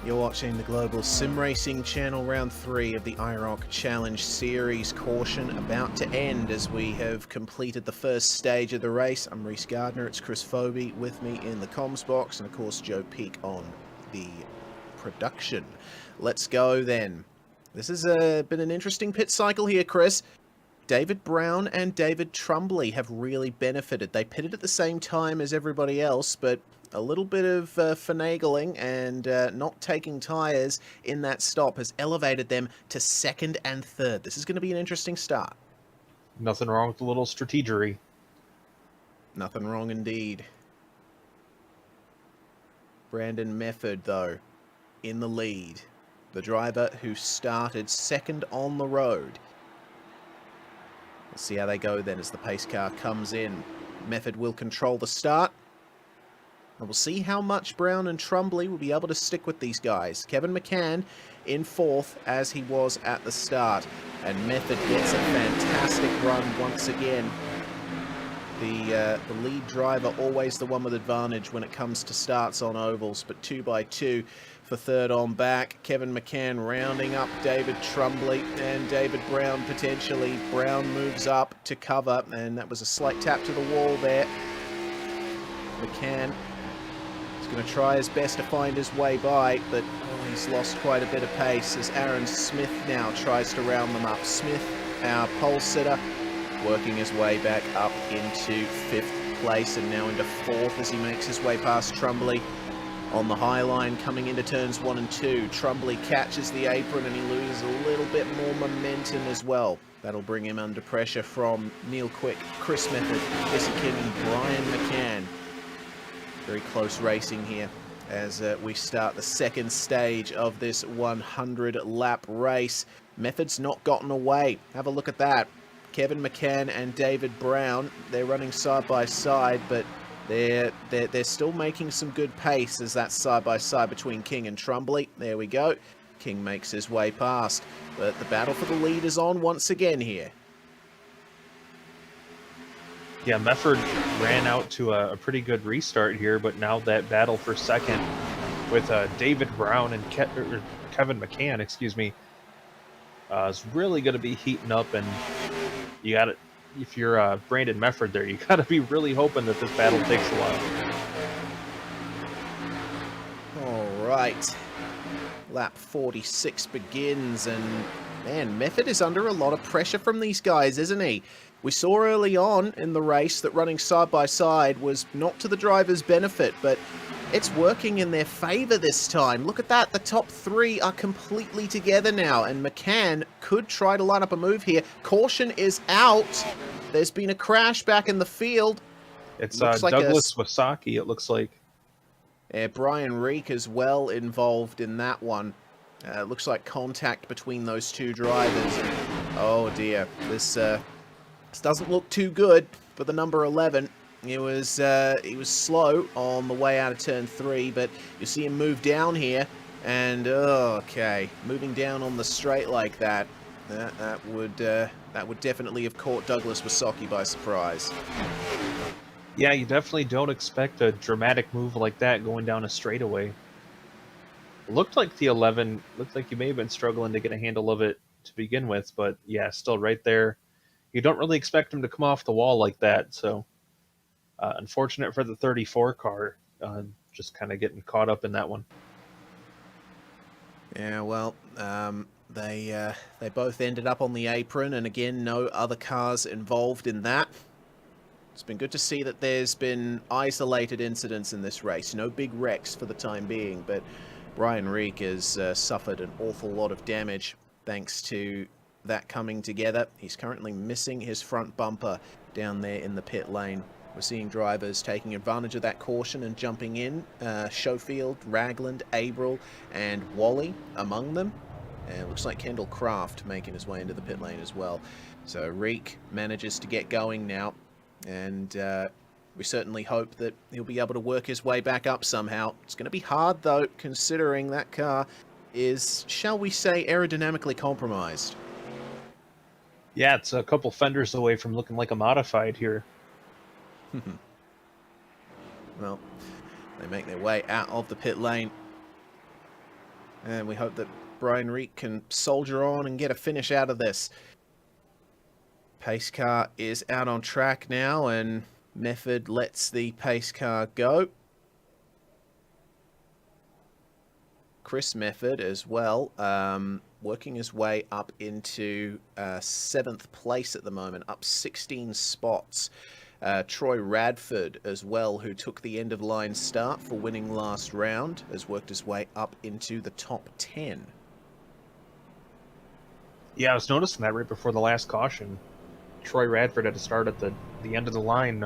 You're watching the Global SimRacing Channel Round 3 of the IROC Challenge Series. Caution about to end as we have completed the first stage of the race. I'm Reese Gardner, it's Chris Phoebe with me in the comms box, and of course Joe Peak on the production. Let's go then. This has been an interesting pit cycle here, Chris. David Brown and David Trumbley have really benefited. They pitted at the same time as everybody else, but a little bit of finagling and not taking tyres in that stop has elevated them to second and third. This is going to be an interesting start. Nothing wrong with a little strategery. Nothing wrong indeed. Brandon Mefford, though, in the lead. The driver who started second on the road. Let's see how they go then as the pace car comes in. Mefford will control the start. And we'll see how much Brown and Trumbley will be able to stick with these guys. Kevin McCann in fourth as he was at the start. And Mefford gets a fantastic run once again. The lead driver, always the one with advantage when it comes to starts on ovals, but 2x2 for third on back. Kevin McCann rounding up David Trumbley and David Brown potentially. Brown moves up to cover, and that was a slight tap to the wall there. McCann is going to try his best to find his way by, but he's lost quite a bit of pace as Aaron Smith now tries to round them up. Smith, our pole sitter, working his way back up into 5th place and now into 4th as he makes his way past Trumbley on the high line coming into turns 1 and 2. Trumbley catches the apron and he loses a little bit more momentum as well. That'll bring him under pressure from Neil Quick, Chris Mefford, Jesse Kim and Brian McCann. Very close racing here as we start the second stage of this 100-lap race. Mefford's not gotten away. Have a look at that. Kevin McCann and David Brown, they're running side by side, but they're still making some good pace as that's side by side between King and Trumbley. There we go. King makes his way past, but the battle for the lead is on once again here. Yeah, Mefford ran out to a pretty good restart here, but now that battle for second with David Brown and Kevin McCann, excuse me, is really going to be heating up, and you got to, if you're Brandon Mefford there, you got to be really hoping that this battle takes a while. All right, lap 46 begins, and man, Mefford is under a lot of pressure from these guys, isn't he? We saw early on in the race that running side by side was not to the driver's benefit, but it's working in their favor this time. Look at that. The top three are completely together now, and McCann could try to line up a move here. Caution is out. There's been a crash back in the field. It's Douglas Wasaki, it looks like. Yeah, Brian Reek as well involved in that one. Looks like contact between those two drivers. Oh dear, this doesn't look too good for the number 11. He was slow on the way out of turn 3, but you see him move down here, and okay, moving down on the straight like that, that would definitely have caught Douglas Wasaki by surprise. Yeah, you definitely don't expect a dramatic move like that going down a straightaway. Looked like the 11 looked like you may have been struggling to get a handle of it to begin with, but yeah, still right there. You don't really expect him to come off the wall like that, so. Unfortunate for the 34 car, just kind of getting caught up in that one. Yeah, well, they both ended up on the apron, and again, no other cars involved in that. It's been good to see that there's been isolated incidents in this race. No big wrecks for the time being, but Brian Reek has suffered an awful lot of damage thanks to that coming together. He's currently missing his front bumper down there in the pit lane. We're seeing drivers taking advantage of that caution and jumping in. Schofield, Ragland, Abril, and Wally among them. And it looks like Kendall Kraft making his way into the pit lane as well. So Reek manages to get going now. And we certainly hope that he'll be able to work his way back up somehow. It's going to be hard, though, considering that car is, shall we say, aerodynamically compromised. Yeah, it's a couple fenders away from looking like a modified here. Well, they make their way out of the pit lane. And we hope that Brian Reek can soldier on and get a finish out of this. Pace car is out on track now, and Mefford lets the pace car go. Chris Mefford as well. working his way up into 7th place at the moment, up 16 spots. Troy Radford as well, who took the end of line start for winning last round, has worked his way up into the top 10. Yeah, I was noticing that right before the last caution. Troy Radford had to start at the end of the line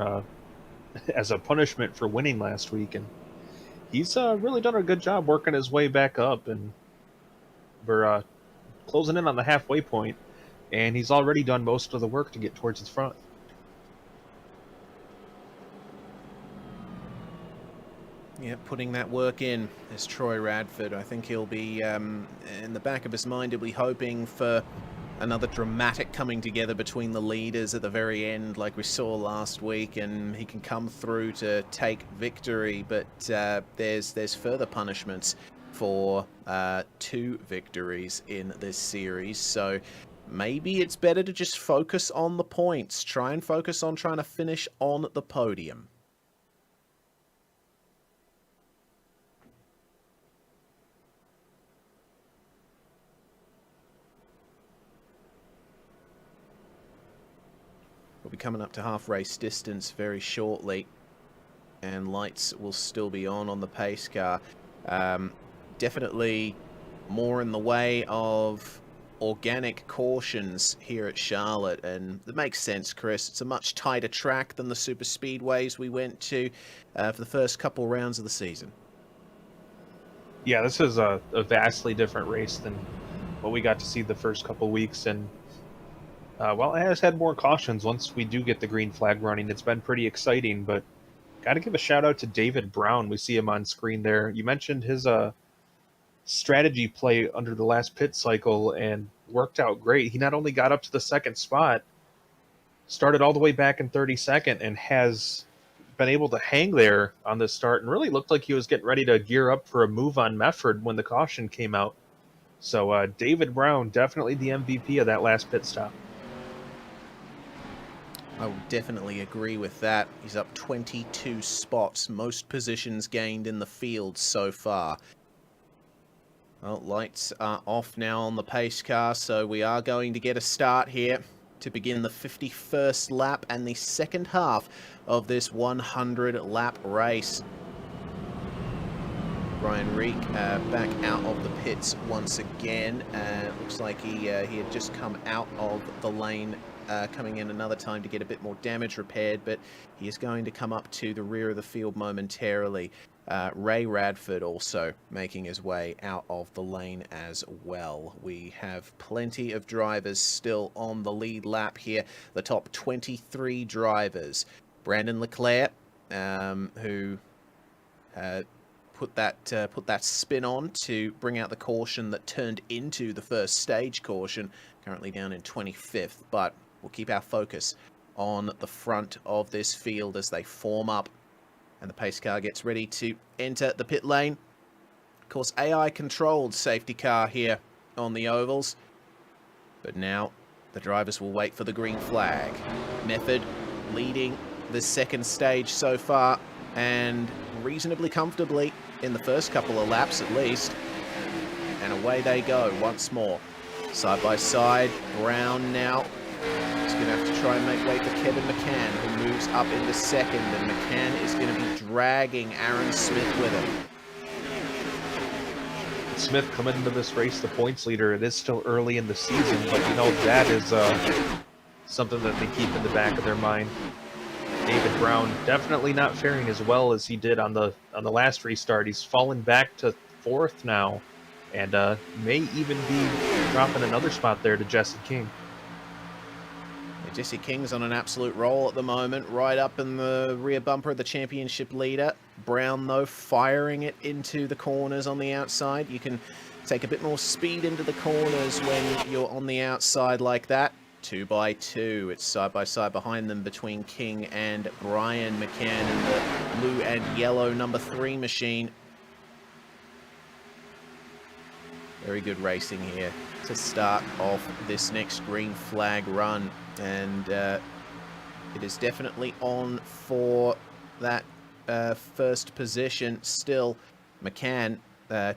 as a punishment for winning last week, and he's really done a good job working his way back up, and we're closing in on the halfway point, and he's already done most of the work to get towards his front. Yeah, putting that work in is Troy Radford. I think he'll be, in the back of his mind, he'll be hoping for another dramatic coming together between the leaders at the very end, like we saw last week, and he can come through to take victory. But there's further punishments for 2 victories in this series, so maybe it's better to just focus on the points. Try and focus on trying to finish on the podium. We'll be coming up to half race distance very shortly, and lights will still be on the pace car. Definitely more in the way of organic cautions here at Charlotte, and it makes sense, Chris. It's a much tighter track than the super speedways we went to for the first couple rounds of the season. Yeah, this is a vastly different race than what we got to see the first couple weeks, and well, it has had more cautions once we do get the green flag running. It's been pretty exciting, but got to give a shout out to David Brown. We see him on screen there. You mentioned his strategy play under the last pit cycle and worked out great. He not only got up to the 2nd spot, started all the way back in 32nd, and has been able to hang there on the start and really looked like he was getting ready to gear up for a move on Mefford when the caution came out. So David Brown, definitely the MVP of that last pit stop. I would definitely agree with that. He's up 22 spots, most positions gained in the field so far. Well, lights are off now on the pace car, so we are going to get a start here to begin the 51st lap and the second half of this 100-lap race. Brian Reek back out of the pits once again. Looks like he had just come out of the lane, coming in another time to get a bit more damage repaired, but he is going to come up to the rear of the field momentarily. Ray Radford also making his way out of the lane as well. We have plenty of drivers still on the lead lap here. The top 23 drivers. Brandon Leclerc, who put that spin on to bring out the caution that turned into the first stage caution, currently down in 25th, but we'll keep our focus on the front of this field as they form up and the pace car gets ready to enter the pit lane. Of course, AI-controlled safety car here on the ovals. But now the drivers will wait for the green flag. Method leading the second stage so far, and reasonably comfortably in the first couple of laps at least. And away they go once more. Side by side, Brown now. He's going to have to try and make way for Kevin McCann, who moves up into second, and McCann is going to be dragging Aaron Smith with him. Smith coming into this race the points leader. It is still early in the season, but you know that is something that they keep in the back of their mind. David Brown definitely not faring as well as he did on the last restart. He's fallen back to 4th now, and may even be dropping another spot there to Jesse King. Jesse King's on an absolute roll at the moment, right up in the rear bumper of the championship leader. Brown, though, firing it into the corners on the outside. You can take a bit more speed into the corners when you're on the outside like that. 2 by 2. It's side by side behind them between King and Brian McCann in the blue and yellow number 3 machine. Very good racing here to start off this next green flag run. And it is definitely on for that first position still. McCann,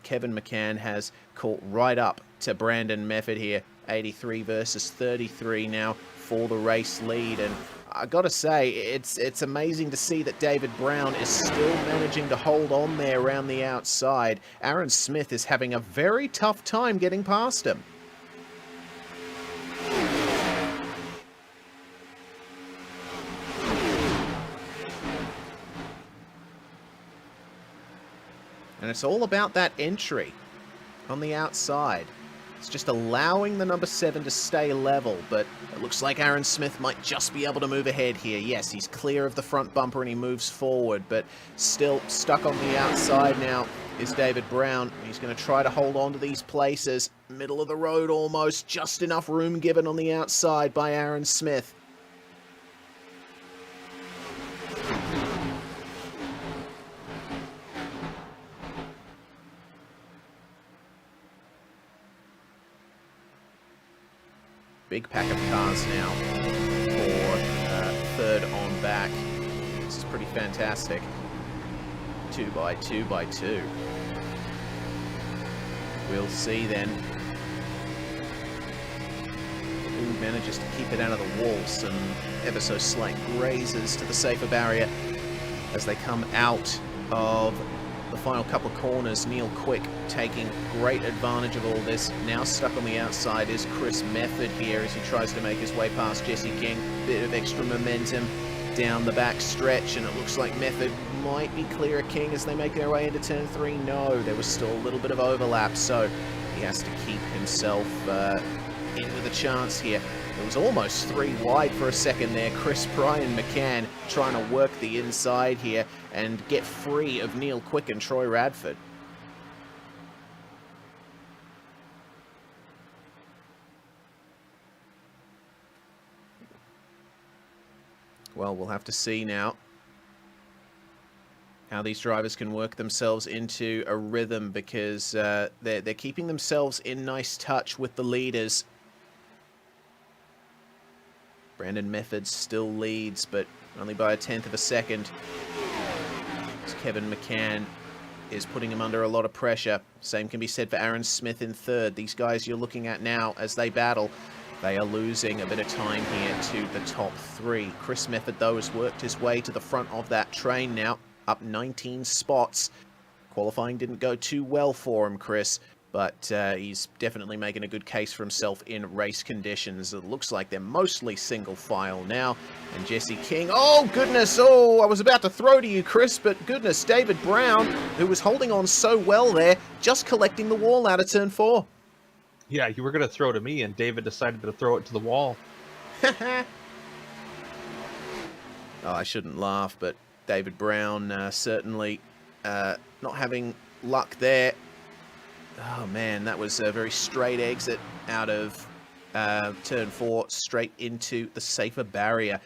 Kevin McCann has caught right up to Brandon Mefford here. 83 versus 33 now for the race lead. And I gotta say, it's amazing to see that David Brown is still managing to hold on there around the outside. Aaron Smith is having a very tough time getting past him. And it's all about that entry on the outside. It's just allowing the number 7 to stay level, but it looks like Aaron Smith might just be able to move ahead here. Yes, he's clear of the front bumper and he moves forward, but still stuck on the outside now is David Brown. He's going to try to hold on to these places. Middle of the road almost, just enough room given on the outside by Aaron Smith. Big pack of cars now for third on back. This is pretty fantastic. 2 by 2 by 2. We'll see then who manages to keep it out of the wall. Some ever so slight grazes to the safer barrier as they come out of the final couple of corners. Neil Quick taking great advantage of all this. Now stuck on the outside is Chris Mefford here as he tries to make his way past Jesse King. Bit of extra momentum down the back stretch, and it looks like Mefford might be clear of King as they make their way into turn 3. No, there was still a little bit of overlap, so he has to keep himself in with a chance here. It was almost 3 wide for a second there. Brian McCann trying to work the inside here and get free of Neil Quick and Troy Radford. Well, we'll have to see now how these drivers can work themselves into a rhythm, because they're keeping themselves in nice touch with the leaders. Brandon Mefford still leads, but only by 1/10 of a second. As Kevin McCann is putting him under a lot of pressure. Same can be said for Aaron Smith in third. These guys you're looking at now as they battle, they are losing a bit of time here to the top 3. Chris Mefford, though, has worked his way to the front of that train now, up 19 spots. Qualifying didn't go too well for him, Chris, but he's definitely making a good case for himself in race conditions. It looks like they're mostly single file now. And Jesse King, oh goodness, oh, I was about to throw to you, Chris, but goodness, David Brown, who was holding on so well there, just collecting the wall out of turn 4. Yeah, you were going to throw to me, and David decided to throw it to the wall. Oh, I shouldn't laugh, but David Brown certainly not having luck there. Oh man, that was a very straight exit out of turn 4, straight into the safer barrier.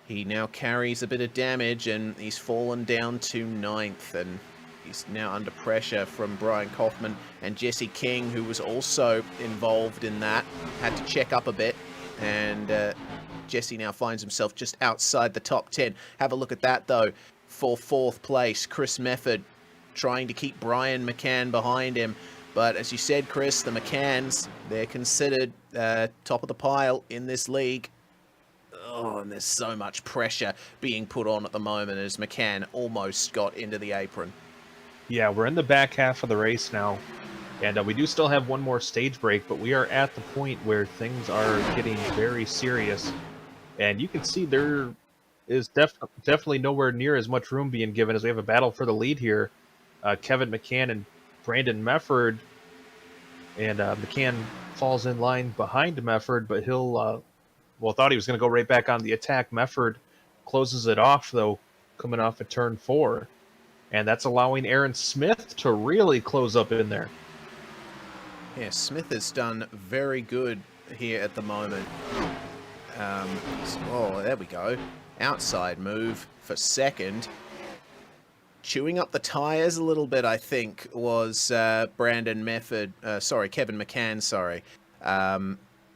He now carries a bit of damage, and he's fallen down to 9th, and he's now under pressure from Brian Kaufman and Jesse King, who was also involved in that. Had to check up a bit, and Jesse now finds himself just outside the top 10. Have a look at that, though. For 4th place, Chris Mefford trying to keep Brian McCann behind him. But as you said, Chris, the McCanns, they're considered top of the pile in this league. Oh, and there's so much pressure being put on at the moment as McCann almost got into the apron. Yeah, we're in the back half of the race now, and we do still have one more stage break, but we are at the point where things are getting very serious. And you can see there is definitely nowhere near as much room being given as we have a battle for the lead here. Kevin McCann and Brandon Mefford, and McCann falls in line behind Mefford, but he'll, thought he was going to go right back on the attack. Mefford closes it off, though, coming off at turn 4, and that's allowing Aaron Smith to really close up in there. Yeah, Smith has done very good here at the moment. Oh, there we go. Outside move for second. Chewing up the tyres a little bit, I think, was Kevin McCann,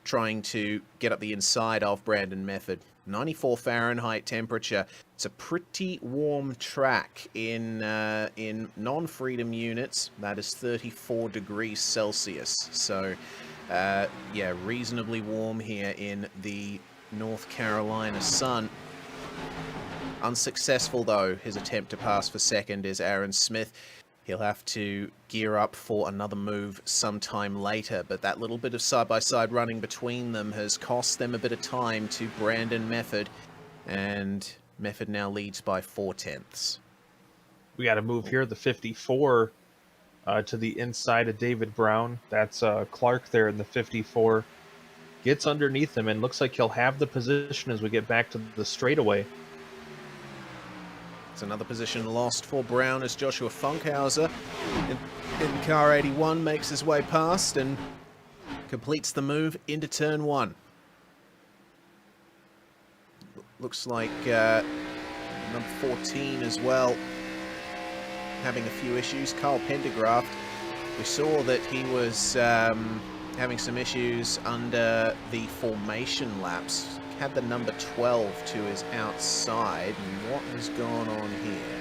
trying to get up the inside of Brandon Mefford. 94 Fahrenheit temperature. It's a pretty warm track in non-freedom units. That is 34 degrees Celsius. So Yeah, reasonably warm here in the North Carolina sun. Unsuccessful, though. His attempt to pass for second is Aaron Smith. He'll have to gear up for another move sometime later, but that little bit of side-by-side running between them has cost them a bit of time to Brandon Mefford, and Mefford now leads by 4/10. We got to move here, the 54 to the inside of David Brown. That's Clark there in the 54. Gets underneath him and looks like he'll have the position as we get back to the straightaway. It's another position lost for Brown as Joshua Funkhauser in car 81 makes his way past and completes the move into turn 1. Looks like number 14 as well, having a few issues. Kyle Pendergraft, we saw that he was having some issues under the formation laps. Had the number 12 to his outside. And what has gone on here?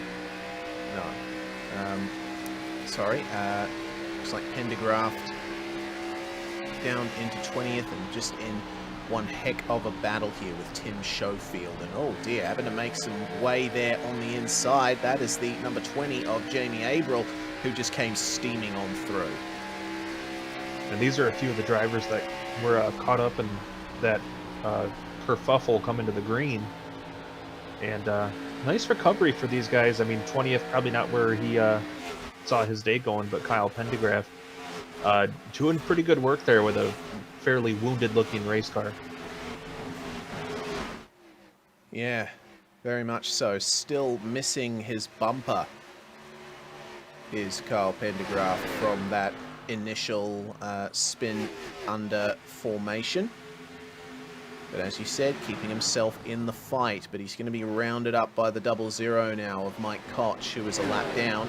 No. Sorry. Looks like Pendergraft down into 20th and just in one heck of a battle here with Tim Schofield. And oh dear, having to make some way there on the inside. That is the number 20 of Jamie Abril, who just came steaming on through. And these are a few of the drivers that were caught up in that kerfuffle coming to the green. And nice recovery for these guys. I mean, 20th, probably not where he saw his day going, but Kyle Pendergraft doing pretty good work there with a fairly wounded-looking race car. Yeah, very much so. Still missing his bumper is Kyle Pendergraft from that initial spin under formation. But as you said, keeping himself in the fight. But he's going to be rounded up by the 00 now of Mike Koch, who is a lap down.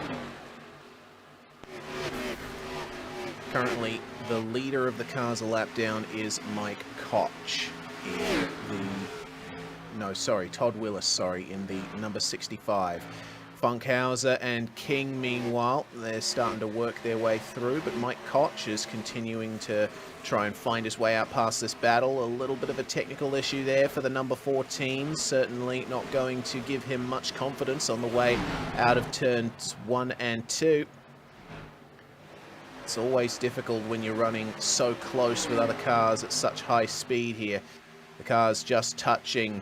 Currently, the leader of the cars a lap down is Mike Koch in the... Todd Willis, in the number 65. Funkhauser and King, meanwhile, they're starting to work their way through, but Mike Koch is continuing to try and find his way out past this battle. A little bit of a technical issue there for the number 14, certainly not going to give him much confidence on the way out of turns 1 and 2. It's always difficult when you're running so close with other cars at such high speed here. The car's just touching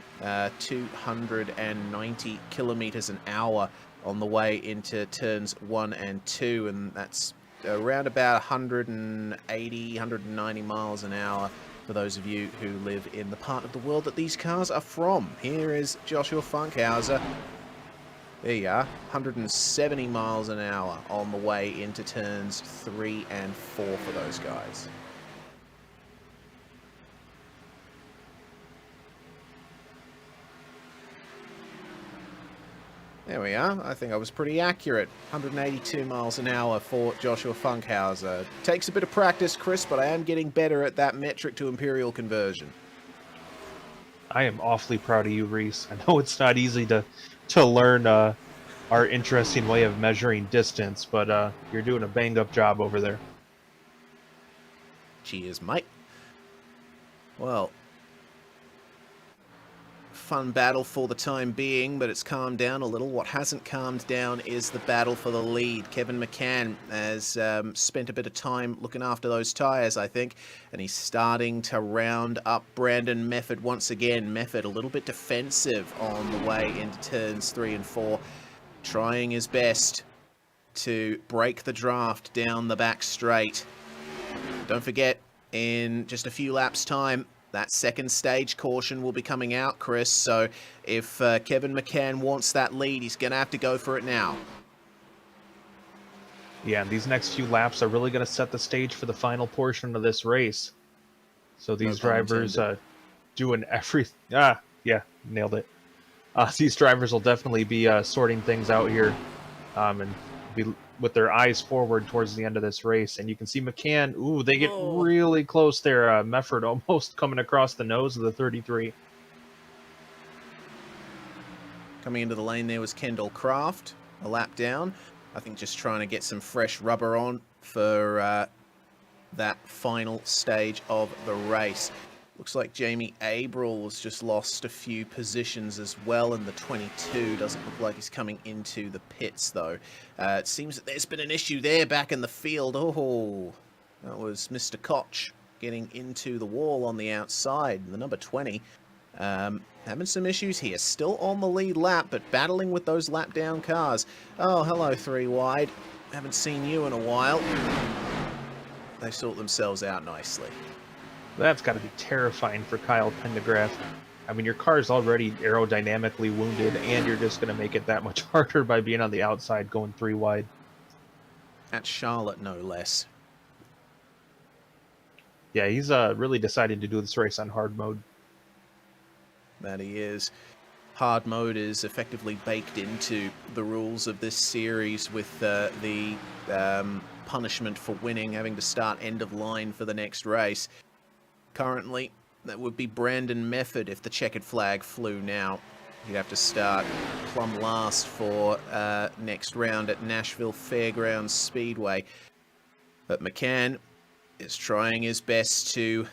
290 kilometers an hour on the way into turns 1 and 2, and that's around about 180, 190 miles an hour for those of you who live in the part of the world that these cars are from. Here is Joshua Funkhauser. There you are, 170 miles an hour on the way into turns 3 and 4 for those guys. There we are. I think I was pretty accurate. 182 miles an hour for Joshua Funkhauser. Takes a bit of practice, Chris, but I am getting better at that metric to imperial conversion. I am awfully proud of you, Reese. I know it's not easy to learn our interesting way of measuring distance, but you're doing a banged-up job over there. Cheers, mate. Well, fun battle for the time being, but it's calmed down a little. What hasn't calmed down is the battle for the lead. Kevin McCann has spent a bit of time looking after those tyres, I think, and he's starting to round up Brandon Mefford once again. Mefford a little bit defensive on the way into turns 3 and 4, trying his best to break the draft down the back straight. Don't forget, in just a few laps' time, that second stage caution will be coming out, Chris, so if Kevin McCann wants that lead, he's going to have to go for it now. Yeah, and these next few laps are really going to set the stage for the final portion of this race. So these drivers doing everything... yeah, nailed it. These drivers will definitely be sorting things out here and be with their eyes forward towards the end of this race. And you can see McCann, ooh, they get really close there. Mefford almost coming across the nose of the 33. Coming into the lane there was Kendall Craft, a lap down. I think just trying to get some fresh rubber on for that final stage of the race. Looks like Jamie Abril has just lost a few positions as well in the 22. Doesn't look like he's coming into the pits, though. It seems that there's been an issue there back in the field. Oh, that was Mr. Koch getting into the wall on the outside. The number 20 having some issues here. Still on the lead lap, but battling with those lap down cars. Oh, hello, 3 wide. Haven't seen you in a while. They sort themselves out nicely. That's got to be terrifying for Kyle Pendergraft. I mean, your car's already aerodynamically wounded, and you're just going to make it that much harder by being on the outside going 3 wide. At Charlotte, no less. Yeah, he's really decided to do this race on hard mode. That he is. Hard mode is effectively baked into the rules of this series, with the punishment for winning having to start end of line for the next race. Currently, that would be Brandon Mefford if the checkered flag flew now. He'd have to start plumb last for next round at Nashville Fairgrounds Speedway. But McCann is trying his best to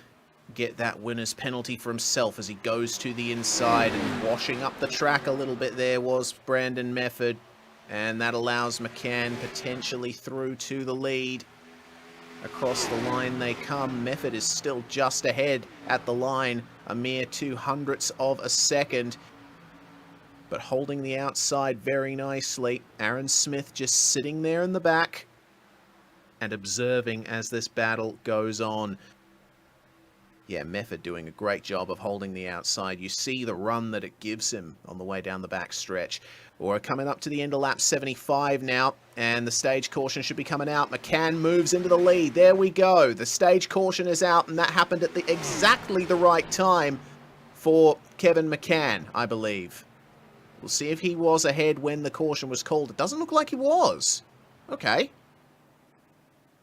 get that winner's penalty for himself as he goes to the inside, and washing up the track a little bit there was Brandon Mefford, and that allows McCann potentially through to the lead. Across the line they come. Mefford is still just ahead at the line, a mere 0.02 of a second, but holding the outside very nicely. Aaron Smith just sitting there in the back and observing as this battle goes on. Yeah, Mefford doing a great job of holding the outside. You see the run that it gives him on the way down the back stretch. We're coming up to the end of lap 75 now, and the stage caution should be coming out. McCann moves into the lead. There we go. The stage caution is out, and that happened at exactly the right time for Kevin McCann, I believe. We'll see if he was ahead when the caution was called. It doesn't look like he was. Okay. It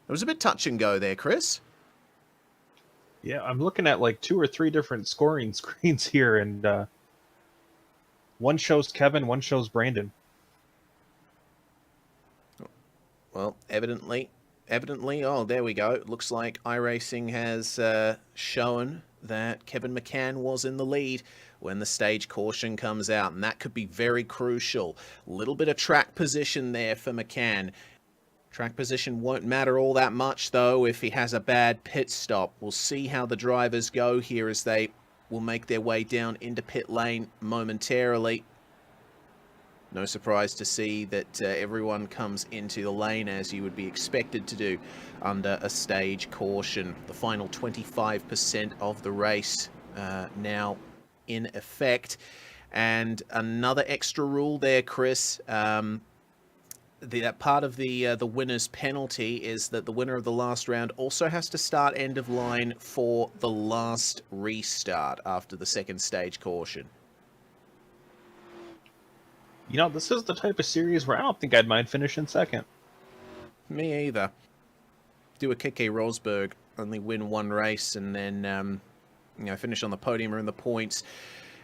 was a bit touch and go there, Chris. Yeah, I'm looking at like 2 or 3 different scoring screens here, and one shows Kevin, one shows Brandon. Well, evidently, oh, there we go. It looks like iRacing has shown that Kevin McCann was in the lead when the stage caution comes out, and that could be very crucial. A little bit of track position there for McCann. Track position won't matter all that much, though, if he has a bad pit stop. We'll see how the drivers go here as they will make their way down into pit lane momentarily. No surprise to see that everyone comes into the lane as you would be expected to do under a stage caution. The final 25% of the race now in effect. And another extra rule there, Chris. That part of the winner's penalty is that the winner of the last round also has to start end of line for the last restart after the second stage caution. You know, this is the type of series where I don't think I'd mind finishing second. Me either. Do a Keke Rosberg, only win 1 race and then finish on the podium or in the points.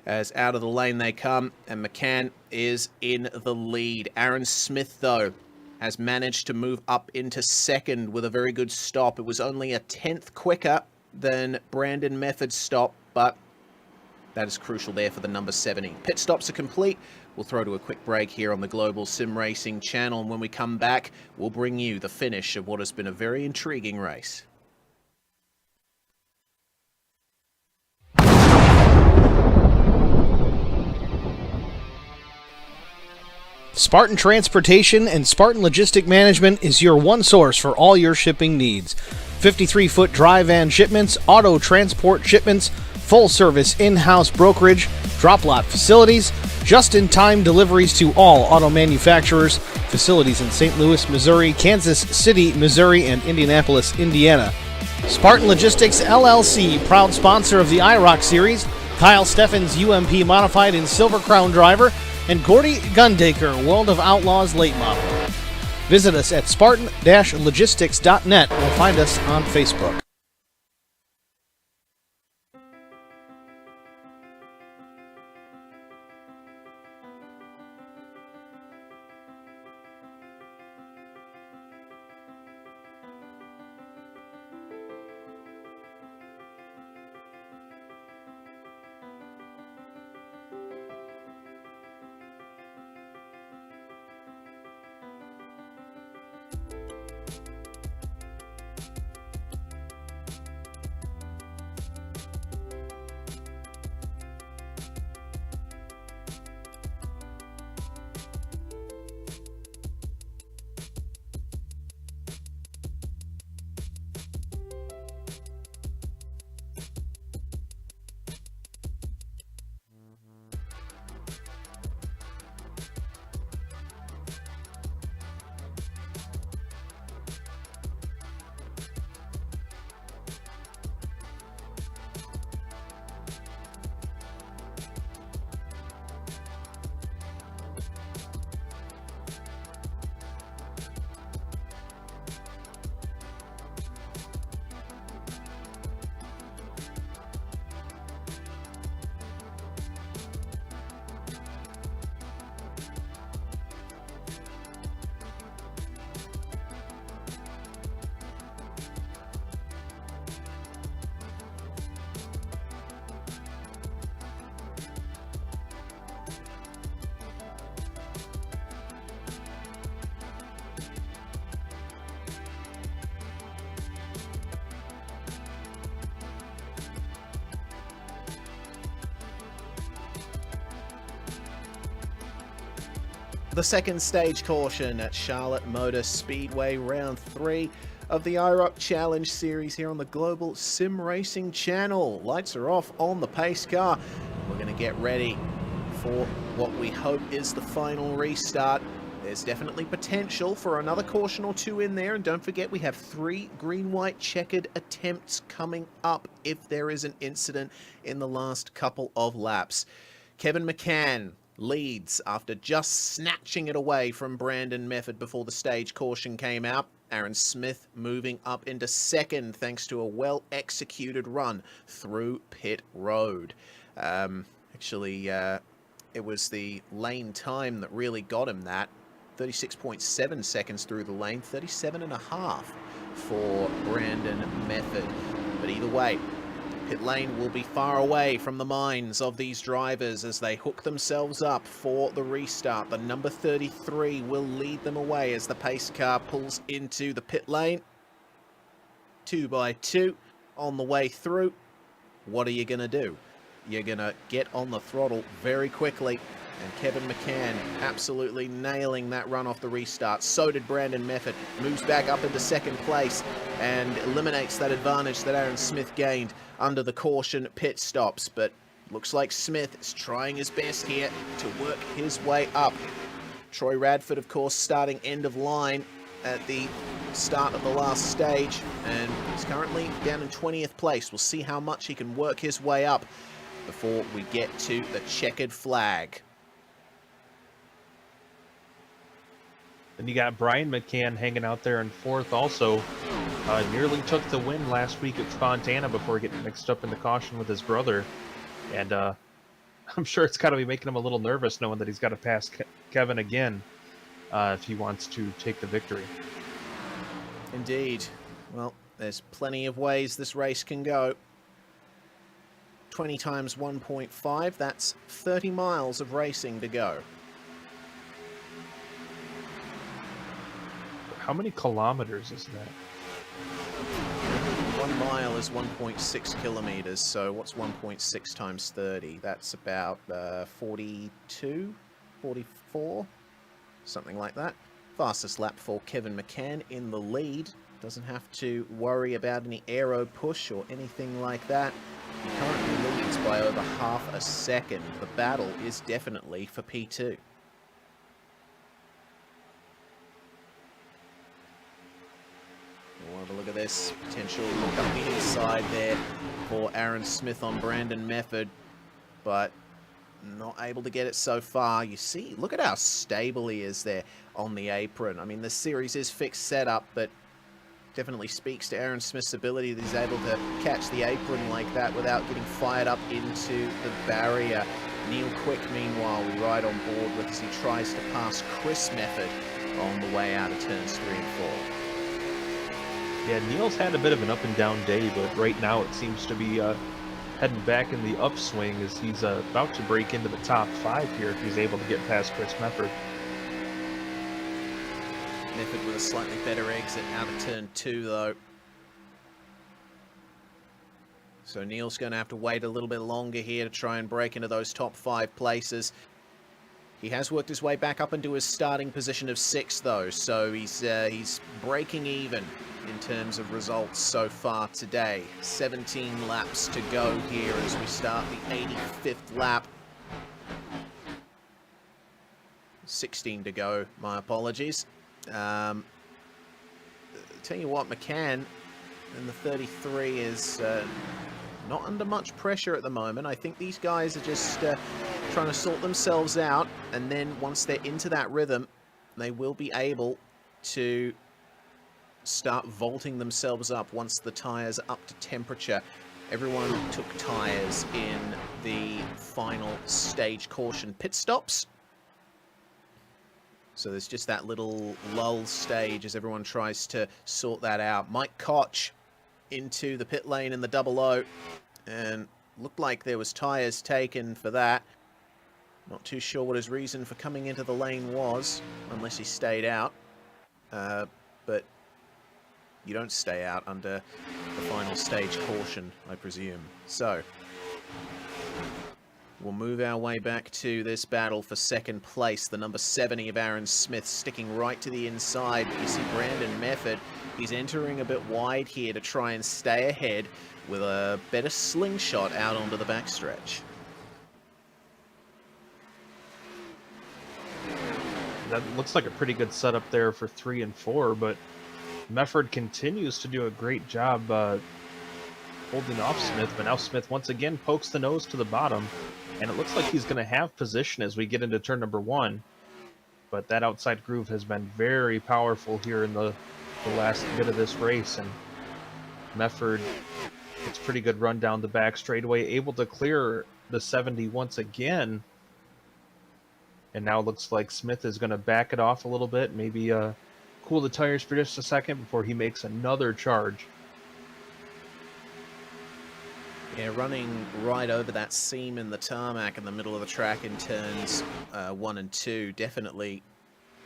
As out of the lane they come, and McCann is in the lead. Aaron Smith, though, has managed to move up into second with a very good stop. It was only a 10th quicker than Brandon Mefford's stop, but that is crucial there for the number 70. Pit stops are complete. We'll throw to a quick break here on the Global SimRacing Channel, and when we come back, we'll bring you the finish of what has been a very intriguing race. Spartan Transportation and Spartan Logistic Management is your one source for all your shipping needs. 53-foot dry van shipments, auto transport shipments, full-service in-house brokerage, drop lot facilities, just-in-time deliveries to all auto manufacturers, facilities in St. Louis, Missouri, Kansas City, Missouri, and Indianapolis, Indiana. Spartan Logistics LLC, proud sponsor of the IROC series, Kyle Steffens UMP Modified and Silver Crown Driver, and Gordy Gundaker, World of Outlaws late model. Visit us at spartan-logistics.net or find us on Facebook. the second stage caution at Charlotte Motor Speedway, round 3 of the IROC Challenge Series here on the Global SimRacing Channel. Lights are off on the pace car. We're going to get ready for what we hope is the final restart. There's definitely potential for another caution or two in there, and don't forget we have 3 green-white checkered attempts coming up if there is an incident in the last couple of laps. Kevin McCann leads after just snatching it away from Brandon Mefford before the stage caution came out. Aaron Smith moving up into second thanks to a well-executed run through pit road. It was the lane time that really got him that. 36.7 seconds through the lane, 37.5 for Brandon Mefford. But either way, pit lane will be far away from the minds of these drivers as they hook themselves up for the restart. The number 33 will lead them away as the pace car pulls into the pit lane. 2 by 2 on the way through. What are you going to do? You're going to get on the throttle very quickly. And Kevin McCann absolutely nailing that run off the restart. So did Brandon Mefford. Moves back up into second place and eliminates that advantage that Aaron Smith gained under the caution pit stops. But looks like Smith is trying his best here to work his way up. Troy Radford, of course, starting end of line at the start of the last stage. And he's currently down in 20th place. We'll see how much he can work his way up before we get to the checkered flag. Then you got Brian McCann hanging out there in 4th also. Nearly took the win last week at Fontana before getting mixed up in the caution with his brother. And I'm sure it's got to be making him a little nervous knowing that he's got to pass Kevin again if he wants to take the victory. Indeed. Well, there's plenty of ways this race can go. 20 times 1.5, that's 30 miles of racing to go. How many kilometers is that? 1 mile is 1.6 kilometers, so what's 1.6 times 30? That's about 42, 44, something like that. Fastest lap for Kevin McCann in the lead. Doesn't have to worry about any aero push or anything like that. He currently leads by over half a second. The battle is definitely for P2. We'll have a look at this potential look up the inside there for Aaron Smith on Brandon Mefford, but not able to get it so far. You see, look at how stable he is there on the apron. I mean, the series is fixed setup, but definitely speaks to Aaron Smith's ability that he's able to catch the apron like that without getting fired up into the barrier. Neil Quick, meanwhile, we ride on board with as he tries to pass Chris Mefford on the way out of turns 3 and 4. Yeah, Neil's had a bit of an up and down day, but right now it seems to be heading back in the upswing as he's about to break into the top 5 here if he's able to get past Chris Mefford. Mefford with a slightly better exit out of turn 2, though. So Neil's going to have to wait a little bit longer here to try and break into those top 5 places. He has worked his way back up into his starting position of 6th, though, so he's breaking even in terms of results so far today. 17 laps to go here as we start the 85th lap. 16 to go, my apologies. Tell you what, McCann in the 33 is not under much pressure at the moment. I think these guys are just trying to sort themselves out, and then once they're into that rhythm, they will be able to start vaulting themselves up once the tires are up to temperature. Everyone took tires in the final stage caution pit stops. So there's just that little lull stage as everyone tries to sort that out. Mike Koch into the pit lane in the 00, and looked like there was tires taken for that. Not too sure what his reason for coming into the lane was, unless he stayed out. But you don't stay out under the final stage caution, I presume. So We'll move our way back to this battle for second place. The number 70 of Aaron Smith sticking right to the inside. You see Brandon Method. He's entering a bit wide here to try and stay ahead with a better slingshot out onto the backstretch. That looks like a pretty good setup there for 3 and 4, but Mefford continues to do a great job holding off Smith, but now Smith once again pokes the nose to the bottom, and it looks like he's going to have position as we get into turn number 1. But that outside groove has been very powerful here in the last bit of this race, and Mefford gets a pretty good run down the back straightaway, able to clear the 70 once again. And now it looks like Smith is going to back it off a little bit, maybe cool the tires for just a second before he makes another charge. Yeah, running right over that seam in the tarmac in the middle of the track in turns 1 and 2 definitely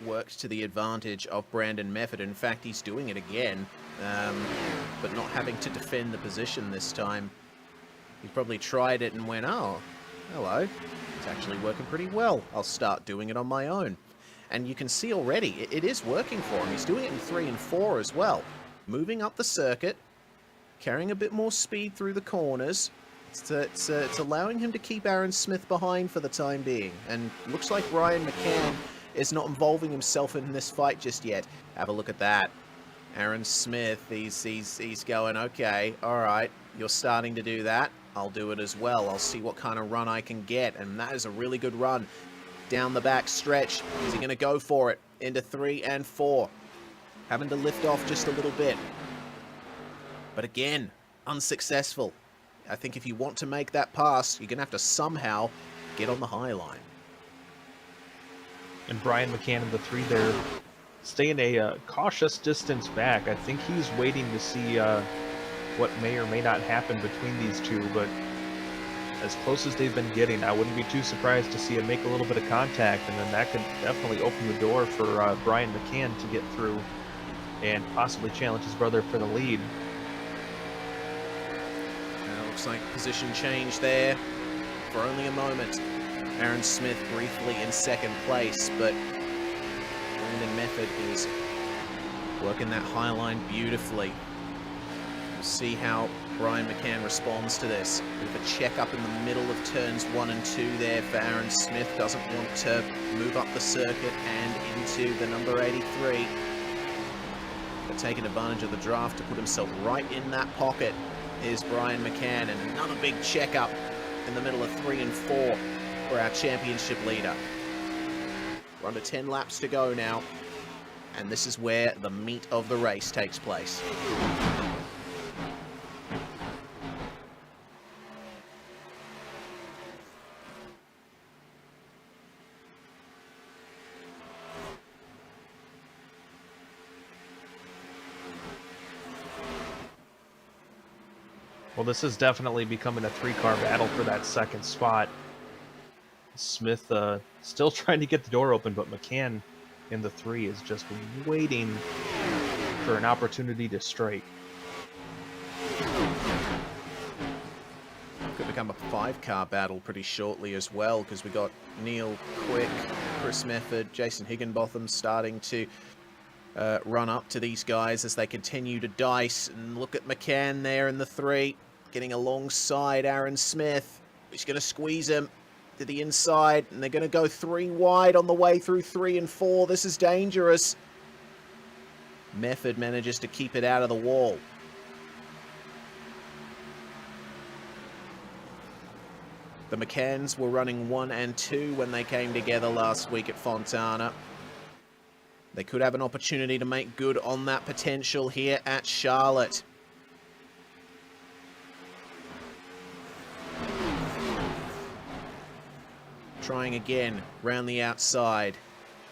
works to the advantage of Brandon Mefford. In fact, he's doing it again, but not having to defend the position this time. He probably tried it and went, oh, hello, it's actually working pretty well. I'll start doing it on my own. And you can see already, it is working for him. He's doing it in 3 and 4 as well. Moving up the circuit, carrying a bit more speed through the corners. It's allowing him to keep Aaron Smith behind for the time being. And looks like Ryan McCann is not involving himself in this fight just yet. Have a look at that. Aaron Smith, he's going, okay, all right, you're starting to do that. I'll do it as well. I'll see what kind of run I can get. And that is a really good run down the back stretch. Is he going to go for it into 3 and 4? Having to lift off just a little bit. But again, unsuccessful. I think if you want to make that pass, you're going to have to somehow get on the high line. And Brian McCann in the 3 there, staying a cautious distance back. I think he's waiting to see what may or may not happen between these two, but as close as they've been getting, I wouldn't be too surprised to see him make a little bit of contact, and then that could definitely open the door for Brian McCann to get through and possibly challenge his brother for the lead. Looks like position change there for only a moment. Aaron Smith briefly in second place, but Brandon Mefford is working that high line beautifully. We'll see how Brian McCann responds to this. Bit of a check up in the middle of turns 1 and 2 there for Aaron Smith. Doesn't want to move up the circuit and into the number 83. But taking advantage of the draft to put himself right in that pocket is Brian McCann, and another big checkup in the middle of 3 and 4 for our championship leader. We're under 10 laps to go now, and this is where the meat of the race takes place. Well, this is definitely becoming a 3-car battle for that second spot. Smith still trying to get the door open, but McCann in the 3 is just waiting for an opportunity to strike. Could become a 5-car battle pretty shortly as well, because we got Neil Quick, Chris Mefford, Jason Higginbotham starting to run up to these guys as they continue to dice. And look at McCann there in the 3, getting alongside Aaron Smith. He's going to squeeze him to the inside, and they're going to go 3 wide on the way through 3 and 4. This is dangerous. Mefford manages to keep it out of the wall. The McCanns were running 1 and 2 when they came together last week at Fontana. They could have an opportunity to make good on that potential here at Charlotte. Trying again, round the outside,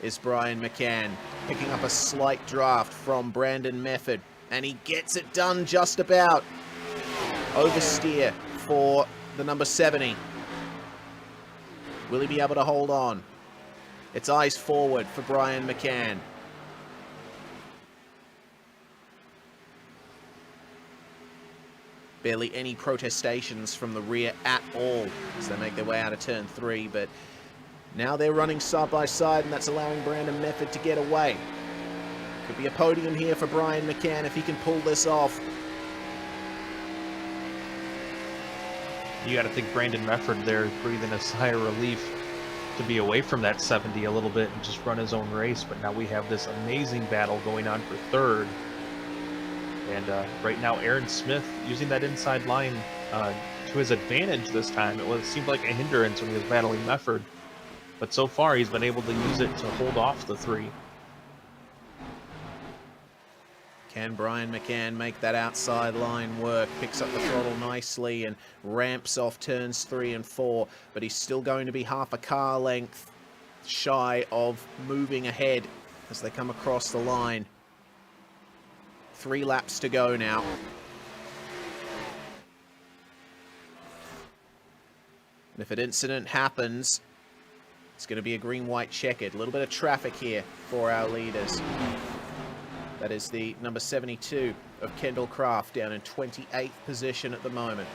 is Brian McCann, picking up a slight draft from Brandon Mefford, and he gets it done just about. Oversteer for the number 70. Will he be able to hold on? It's eyes forward for Brian McCann. Barely any protestations from the rear at all as they make their way out of turn 3, but now they're running side by side, and that's allowing Brandon Mefford to get away. Could be a podium here for Brian McCann if he can pull this off. You got to think Brandon Mefford there breathing a sigh of relief to be away from that 70 a little bit and just run his own race, but now we have this amazing battle going on for third. And right now, Aaron Smith using that inside line to his advantage this time. It seemed like a hindrance when he was battling Mefford, but so far he's been able to use it to hold off the 3. Can Brian McCann make that outside line work? Picks up the throttle nicely and ramps off turns 3 and 4, but he's still going to be half a car length shy of moving ahead as they come across the line. 3 laps to go now. And if an incident happens, it's going to be a green-white checkered. A little bit of traffic here for our leaders. That is the number 72 of Kendall Craft down in 28th position at the moment.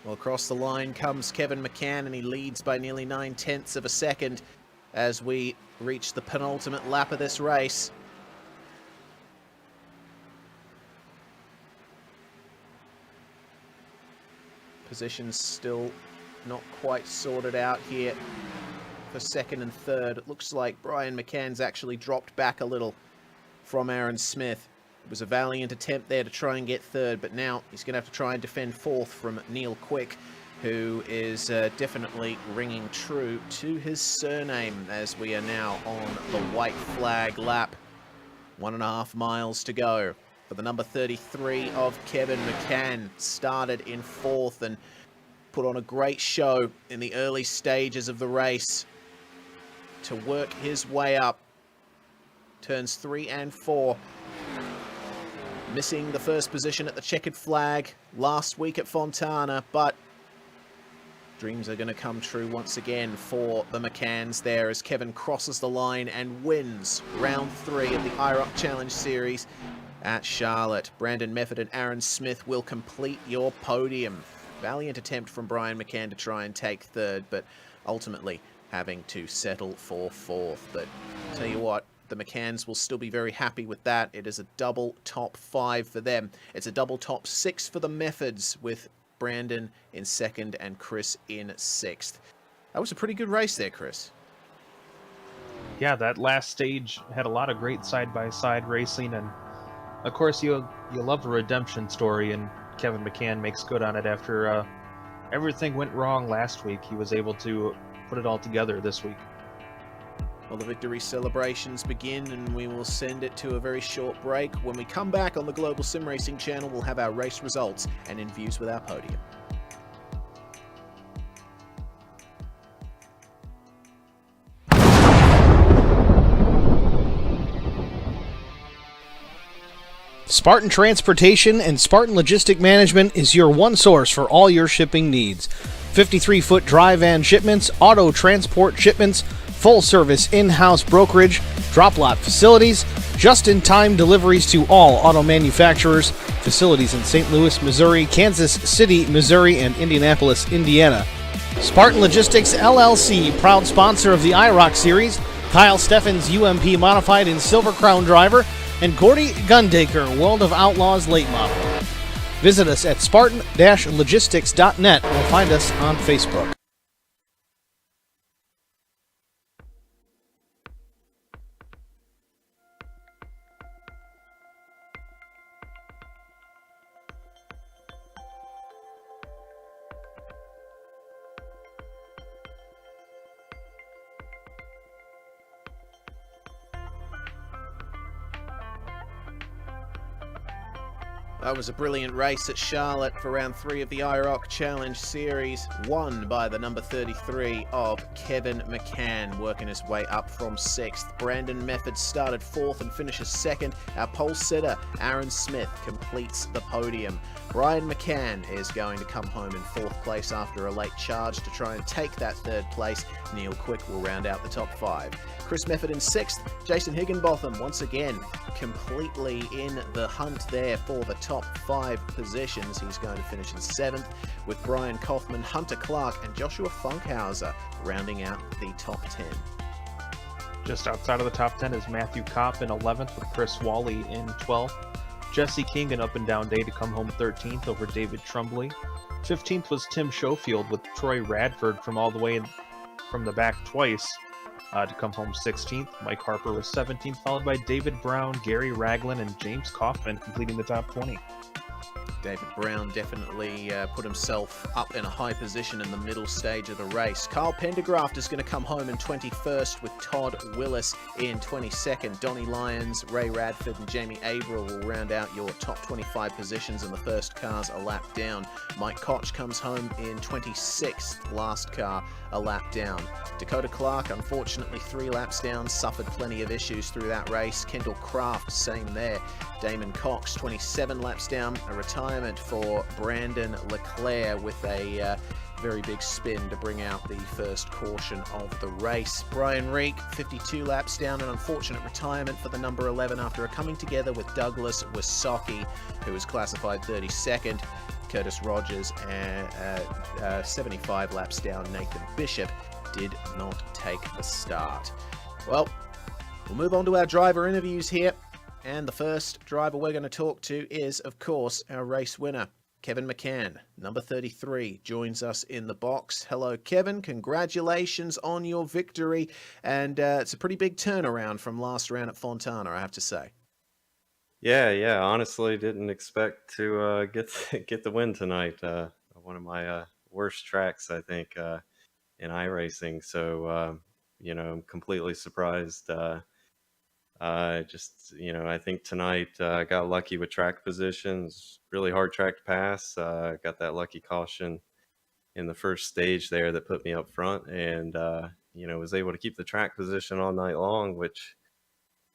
Well, across the line comes Kevin McCann, and he leads by nearly 9/10 of a second as we reach the penultimate lap of this race. Positions still not quite sorted out here for second and third. It looks like Brian McCann's actually dropped back a little from Aaron Smith. It was a valiant attempt there to try and get third, but now he's going to have to try and defend fourth from Neil Quick, who is definitely ringing true to his surname as we are now on the white flag lap. 1.5 miles to go for the number 33 of Kevin McCann. Started in fourth and put on a great show in the early stages of the race to work his way up. Turns 3 and 4. Missing the first position at the checkered flag last week at Fontana, but dreams are going to come true once again for the McCanns there as Kevin crosses the line and wins round 3 of the IROC Challenge Series at Charlotte. Brandon Mefford and Aaron Smith will complete your podium. Valiant attempt from Brian McCann to try and take third, but ultimately having to settle for fourth. But I'll tell you what, the McCanns will still be very happy with that. It is a double top 5 for them. It's a double top 6 for the Meffords, with Brandon in second and Chris in 6th. That was a pretty good race there, Chris. Yeah, that last stage had a lot of great side-by-side racing, and of course you love the redemption story, and Kevin McCann makes good on it after everything went wrong last week. He was able to put it all together this week. Well, the victory celebrations begin, and we will send it to a very short break. When we come back on the Global SimRacing Channel, we'll have our race results and interviews with our podium. Spartan Transportation and Spartan Logistic Management is your one source for all your shipping needs. 53-foot dry van shipments, auto transport shipments, full-service in-house brokerage, drop lot facilities, just-in-time deliveries to all auto manufacturers, facilities in St. Louis, Missouri, Kansas City, Missouri, and Indianapolis, Indiana. Spartan Logistics LLC, proud sponsor of the IROC series, Kyle Steffens UMP Modified and Silver Crown Driver, and Gordy Gundaker World of Outlaws Late Model. Visit us at spartan-logistics.net or find us on Facebook. That was a brilliant race at Charlotte for round 3 of the IROC Challenge Series, won by the number 33 of Kevin McCann, working his way up from 6th. Brandon Mefford started 4th and finishes 2nd. Our pole sitter, Aaron Smith, completes the podium. Brian McCann is going to come home in 4th place after a late charge to try and take that 3rd place. Neil Quick will round out the top 5. Chris Mefford in 6th. Jason Higginbotham, once again, completely in the hunt there for the top 5 positions. He's going to finish in 7th, with Brian Kaufman, Hunter Clark, and Joshua Funkhauser rounding out the top 10. Just outside of the top 10 is Matthew Kopp in 11th, with Chris Wally in 12th. Jesse King, an up-and-down day to come home 13th over David Trumbley. 15th was Tim Schofield, with Troy Radford from all the way from the back twice to come home 16th. Mike Harper was 17th, followed by David Brown, Gary Ragland, and James Kaufman completing the top 20. David Brown definitely put himself up in a high position in the middle stage of the race. Kyle Pendergraft is going to come home in 21st, with Todd Willis in 22nd. Donnie Lyons, Ray Radford, and Jamie Averill will round out your top 25 positions in the first cars a lap down. Mike Koch comes home in 26th, last car a lap down. Dakota Clark, unfortunately 3 laps down, suffered plenty of issues through that race. Kendall Craft, same there. Damon Cox, 27 laps down, a retirement for Brandon Leclerc with a very big spin to bring out the first caution of the race. Brian Reek, 52 laps down, an unfortunate retirement for the number 11 after a coming together with Douglas Wasocki, who was classified 32nd. Curtis Rogers, 75 laps down, Nathan Bishop did not take the start. Well, we'll move on to our driver interviews here. And the first driver we're going to talk to is, of course, our race winner, Kevin McCann, number 33, joins us in the box. Hello, Kevin. Congratulations on your victory. And it's a pretty big turnaround from last round at Fontana, I have to say. Yeah. Honestly, didn't expect to get the win tonight. One of my worst tracks, I think, in iRacing. So, I'm completely surprised. I think tonight I got lucky with track positions. Really hard track to pass. Got that lucky caution in the first stage there that put me up front, and was able to keep the track position all night long, which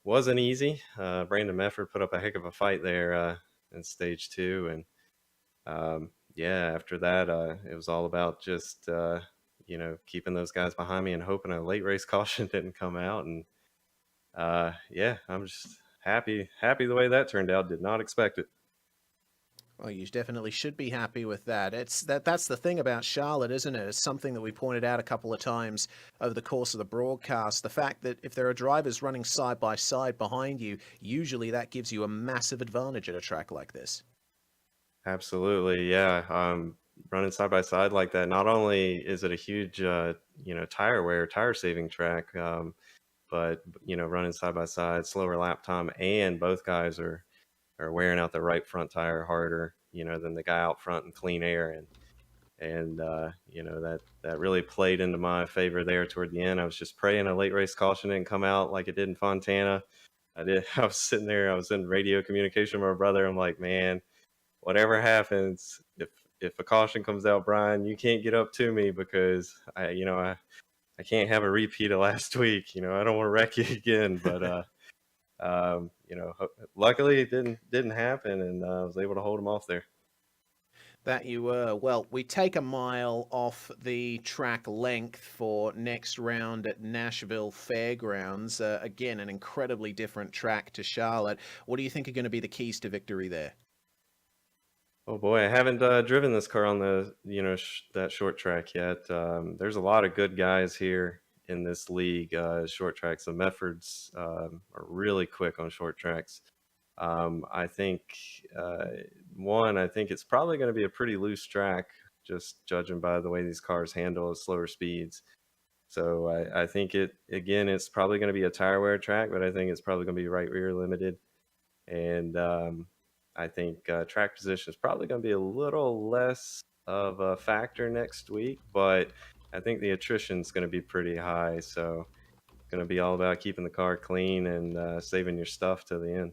wasn't easy. Brandon Mefford put up a heck of a fight there in stage 2, and after that it was all about just keeping those guys behind me and hoping a late race caution didn't come out. And I'm just happy the way that turned out. Did not expect it. Well, you definitely should be happy with that. That's the thing about Charlotte, isn't it? It's something that we pointed out a couple of times over the course of the broadcast. The fact that if there are drivers running side by side behind you, usually that gives you a massive advantage at a track like this. Absolutely, yeah. Running side by side like that, not only is it a huge tire saving track, but running side by side, slower lap time, and both guys are wearing out the right front tire harder than the guy out front in clean air, and that really played into my favor there toward the end. I was just praying a late race caution didn't come out like it did in Fontana. I was sitting there, I was in radio communication with my brother. I'm like, man, whatever happens, if a caution comes out, Brian, you can't get up to me, because I can't have a repeat of last week. I don't want to wreck you again. But luckily it didn't happen, and I was able to hold him off there. That you were. Well, we take a mile off the track length for next round at Nashville Fairgrounds. Again, an incredibly different track to Charlotte. What do you think are going to be the keys to victory there? Oh boy, I haven't driven this car on the that short track yet. There's a lot of good guys here in this league. Short tracks, the Meffords are really quick on short tracks. I think it's probably going to be a pretty loose track, just judging by the way these cars handle at slower speeds. So I think it's probably going to be a tire wear track, but I think it's probably going to be right rear limited, and I think track position is probably going to be a little less of a factor next week, but I think the attrition is going to be pretty high. So it's going to be all about keeping the car clean and saving your stuff to the end.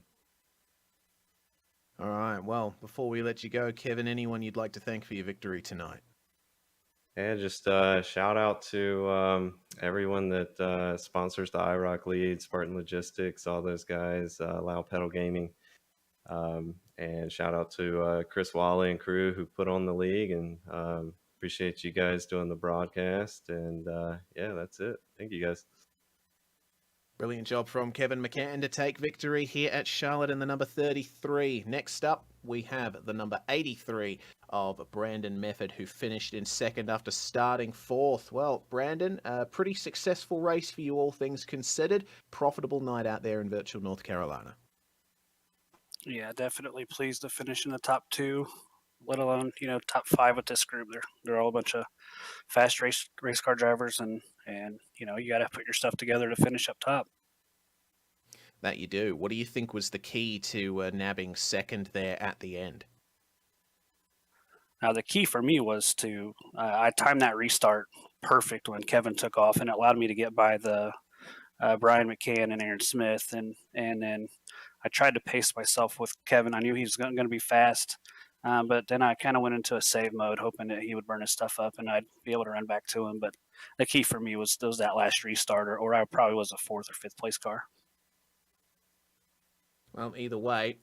All right. Well, before we let you go, Kevin, anyone you'd like to thank for your victory tonight? And just shout out to everyone that sponsors the IROC lead, Spartan Logistics, all those guys, Loud Pedal Gaming. And shout out to Chris Wally and crew who put on the league, and appreciate you guys doing the broadcast. And that's it. Thank you guys. Brilliant job from Kevin McCann to take victory here at Charlotte in the number 33. Next up, we have the number 83 of Brandon Mefford, who finished in second after starting fourth. Well, Brandon, a pretty successful race for you, all things considered. Profitable night out there in virtual North Carolina. Yeah, definitely pleased to finish in the top two, let alone, top five with this group. They're all a bunch of fast race car drivers, and you got to put your stuff together to finish up top. That you do. What do you think was the key to nabbing second there at the end? Now, the key for me was I timed that restart perfect when Kevin took off, and it allowed me to get by the Brian McCann and Aaron Smith, and then I tried to pace myself with Kevin. I knew he was going to be fast, but then I kind of went into a save mode, hoping that he would burn his stuff up and I'd be able to run back to him. But the key for me was that last restart, or I probably was a fourth or fifth place car. Well, either way,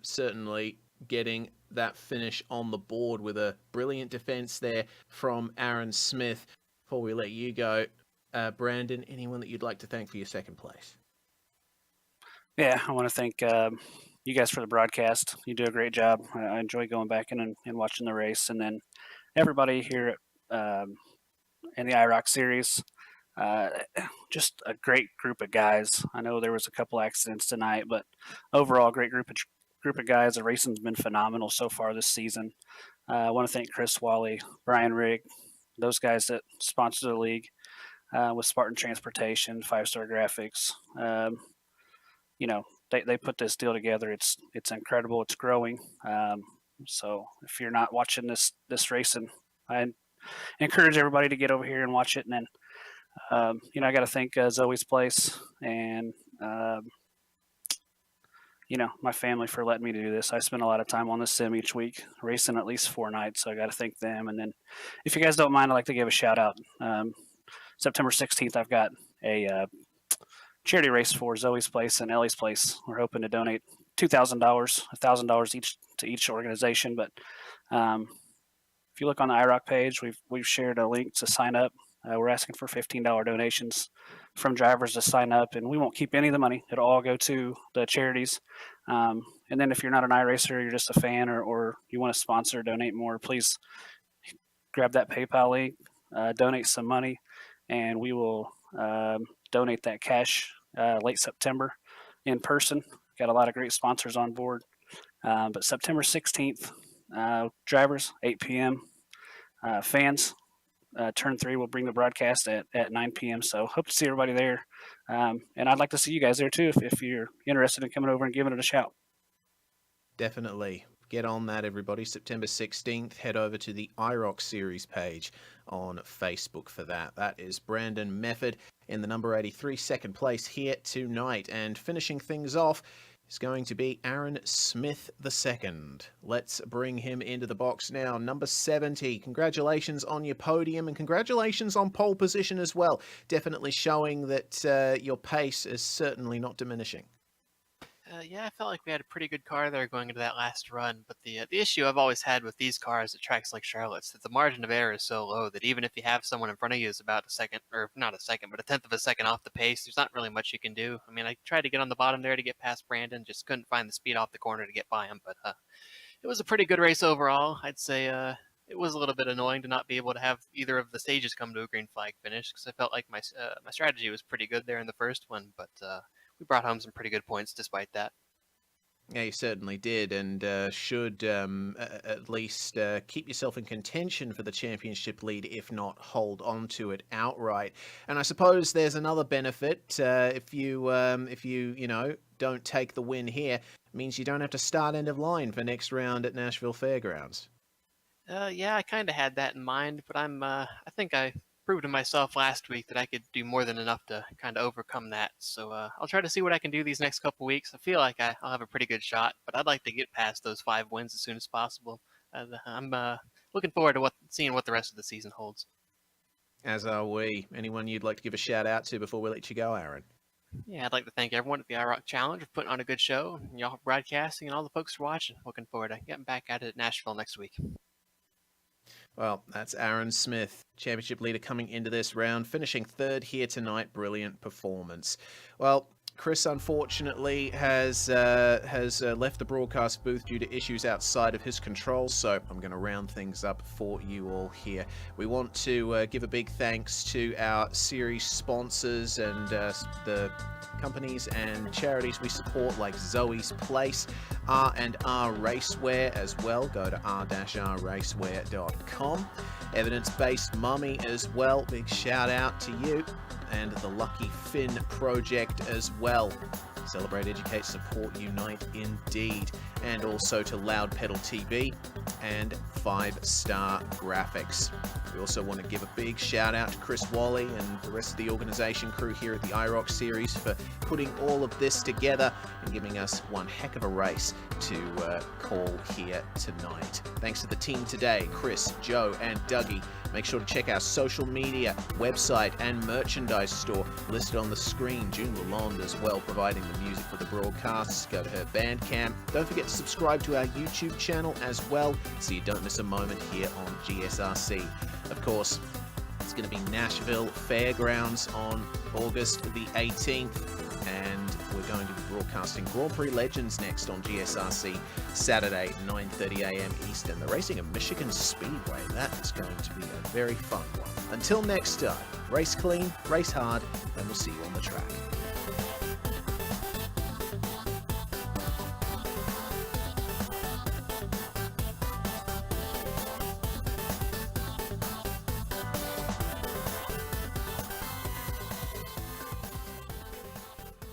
certainly getting that finish on the board with a brilliant defense there from Aaron Smith. Before we let you go, Brandon, anyone that you'd like to thank for your second place? Yeah, I want to thank you guys for the broadcast. You do a great job. I enjoy going back in and watching the race. And then everybody here in the IROC series, just a great group of guys. I know there was a couple accidents tonight, but overall, great group of guys. The racing's been phenomenal so far this season. I want to thank Chris Wally, Brian Rigg, those guys that sponsor the league with Spartan Transportation, 5-Star Graphics. They put this deal together. It's incredible. It's growing. So if you're not watching this racing, I encourage everybody to get over here and watch it. And then, I got to thank Zoe's Place and my family for letting me do this. I spend a lot of time on the sim each week, racing at least 4 nights. So I got to thank them. And then, if you guys don't mind, I'd like to give a shout out. September 16th, I've got a charity race for Zoe's Place and Ellie's Place. We're hoping to donate $2,000, $1,000 each to each organization. But if you look on the IROC page, we've shared a link to sign up. We're asking for $15 donations from drivers to sign up, and we won't keep any of the money. It'll all go to the charities. And then if you're not an iRacer, you're just a fan, or you want to sponsor, donate more, please grab that PayPal link, donate some money, and we will donate that cash late September in person. Got a lot of great sponsors on board. But September 16th, drivers, 8 p.m. Fans, Turn 3 will bring the broadcast at 9 p.m. So hope to see everybody there. And I'd like to see you guys there too if you're interested in coming over and giving it a shout. Definitely. Get on that, everybody. September 16th, head over to the IROC series page on Facebook for that. That is Brandon Mefford in the number 83, second place here tonight. And finishing things off is going to be Aaron Smith II. Let's bring him into the box now. Number 70, congratulations on your podium and congratulations on pole position as well. Definitely showing that your pace is certainly not diminishing. Yeah, I felt like we had a pretty good car there going into that last run, but the issue I've always had with these cars at tracks like Charlotte's that the margin of error is so low that even if you have someone in front of you who's about a second, or not a second, but a tenth of a second off the pace, there's not really much you can do. I mean, I tried to get on the bottom there to get past Brandon, just couldn't find the speed off the corner to get by him, but it was a pretty good race overall. I'd say it was a little bit annoying to not be able to have either of the stages come to a green flag finish, because I felt like my strategy was pretty good there in the first one, but we brought home some pretty good points despite that. Yeah, you certainly did, and should at least keep yourself in contention for the championship lead, if not hold on to it outright. And I suppose there's another benefit if you don't take the win here. It means you don't have to start end of line for next round at Nashville Fairgrounds. Yeah, I kind of had that in mind, but I think I proved to myself last week that I could do more than enough to kind of overcome that. So I'll try to see what I can do these next couple weeks. I feel like I'll have a pretty good shot, but I'd like to get past those 5 wins as soon as possible. I'm looking forward to seeing what the rest of the season holds. As are we. Anyone you'd like to give a shout out to before we let you go, Aaron? Yeah, I'd like to thank everyone at the IROC Challenge for putting on a good show, and y'all broadcasting, and all the folks for watching. Looking forward to getting back at it at Nashville next week. Well, that's Aaron Smith, championship leader coming into this round, finishing third here tonight. Brilliant performance. Well, Chris, unfortunately, has left the broadcast booth due to issues outside of his control, so I'm going to round things up for you all here. We want to give a big thanks to our series sponsors and the companies and charities we support, like Zoe's Place, R&R Racewear as well. Go to r-rracewear.com. Evidence-Based Mummy as well. Big shout out to you. And the Lucky Finn Project as well. Celebrate, educate, support, unite indeed. And also to Loud Pedal TV and 5-Star Graphics. We also want to give a big shout out to Chris Wally and the rest of the organization crew here at the IROC series for putting all of this together and giving us one heck of a race to call here tonight. Thanks to the team today, Chris, Joe, and Dougie. Make sure to check our social media, website, and merchandise store listed on the screen. June Lalonde as well, providing the music for the broadcasts. Go to her Bandcamp. Don't forget to subscribe to our YouTube channel as well, so you don't miss a moment here on GSRC. Of course, it's going to be Nashville Fairgrounds on August the 18th, and we're going to be broadcasting Grand Prix Legends next on GSRC Saturday, 9:30 a.m. Eastern. The racing of Michigan Speedway. That is going to be a very fun one. Until next time, race clean, race hard, and we'll see you on the track.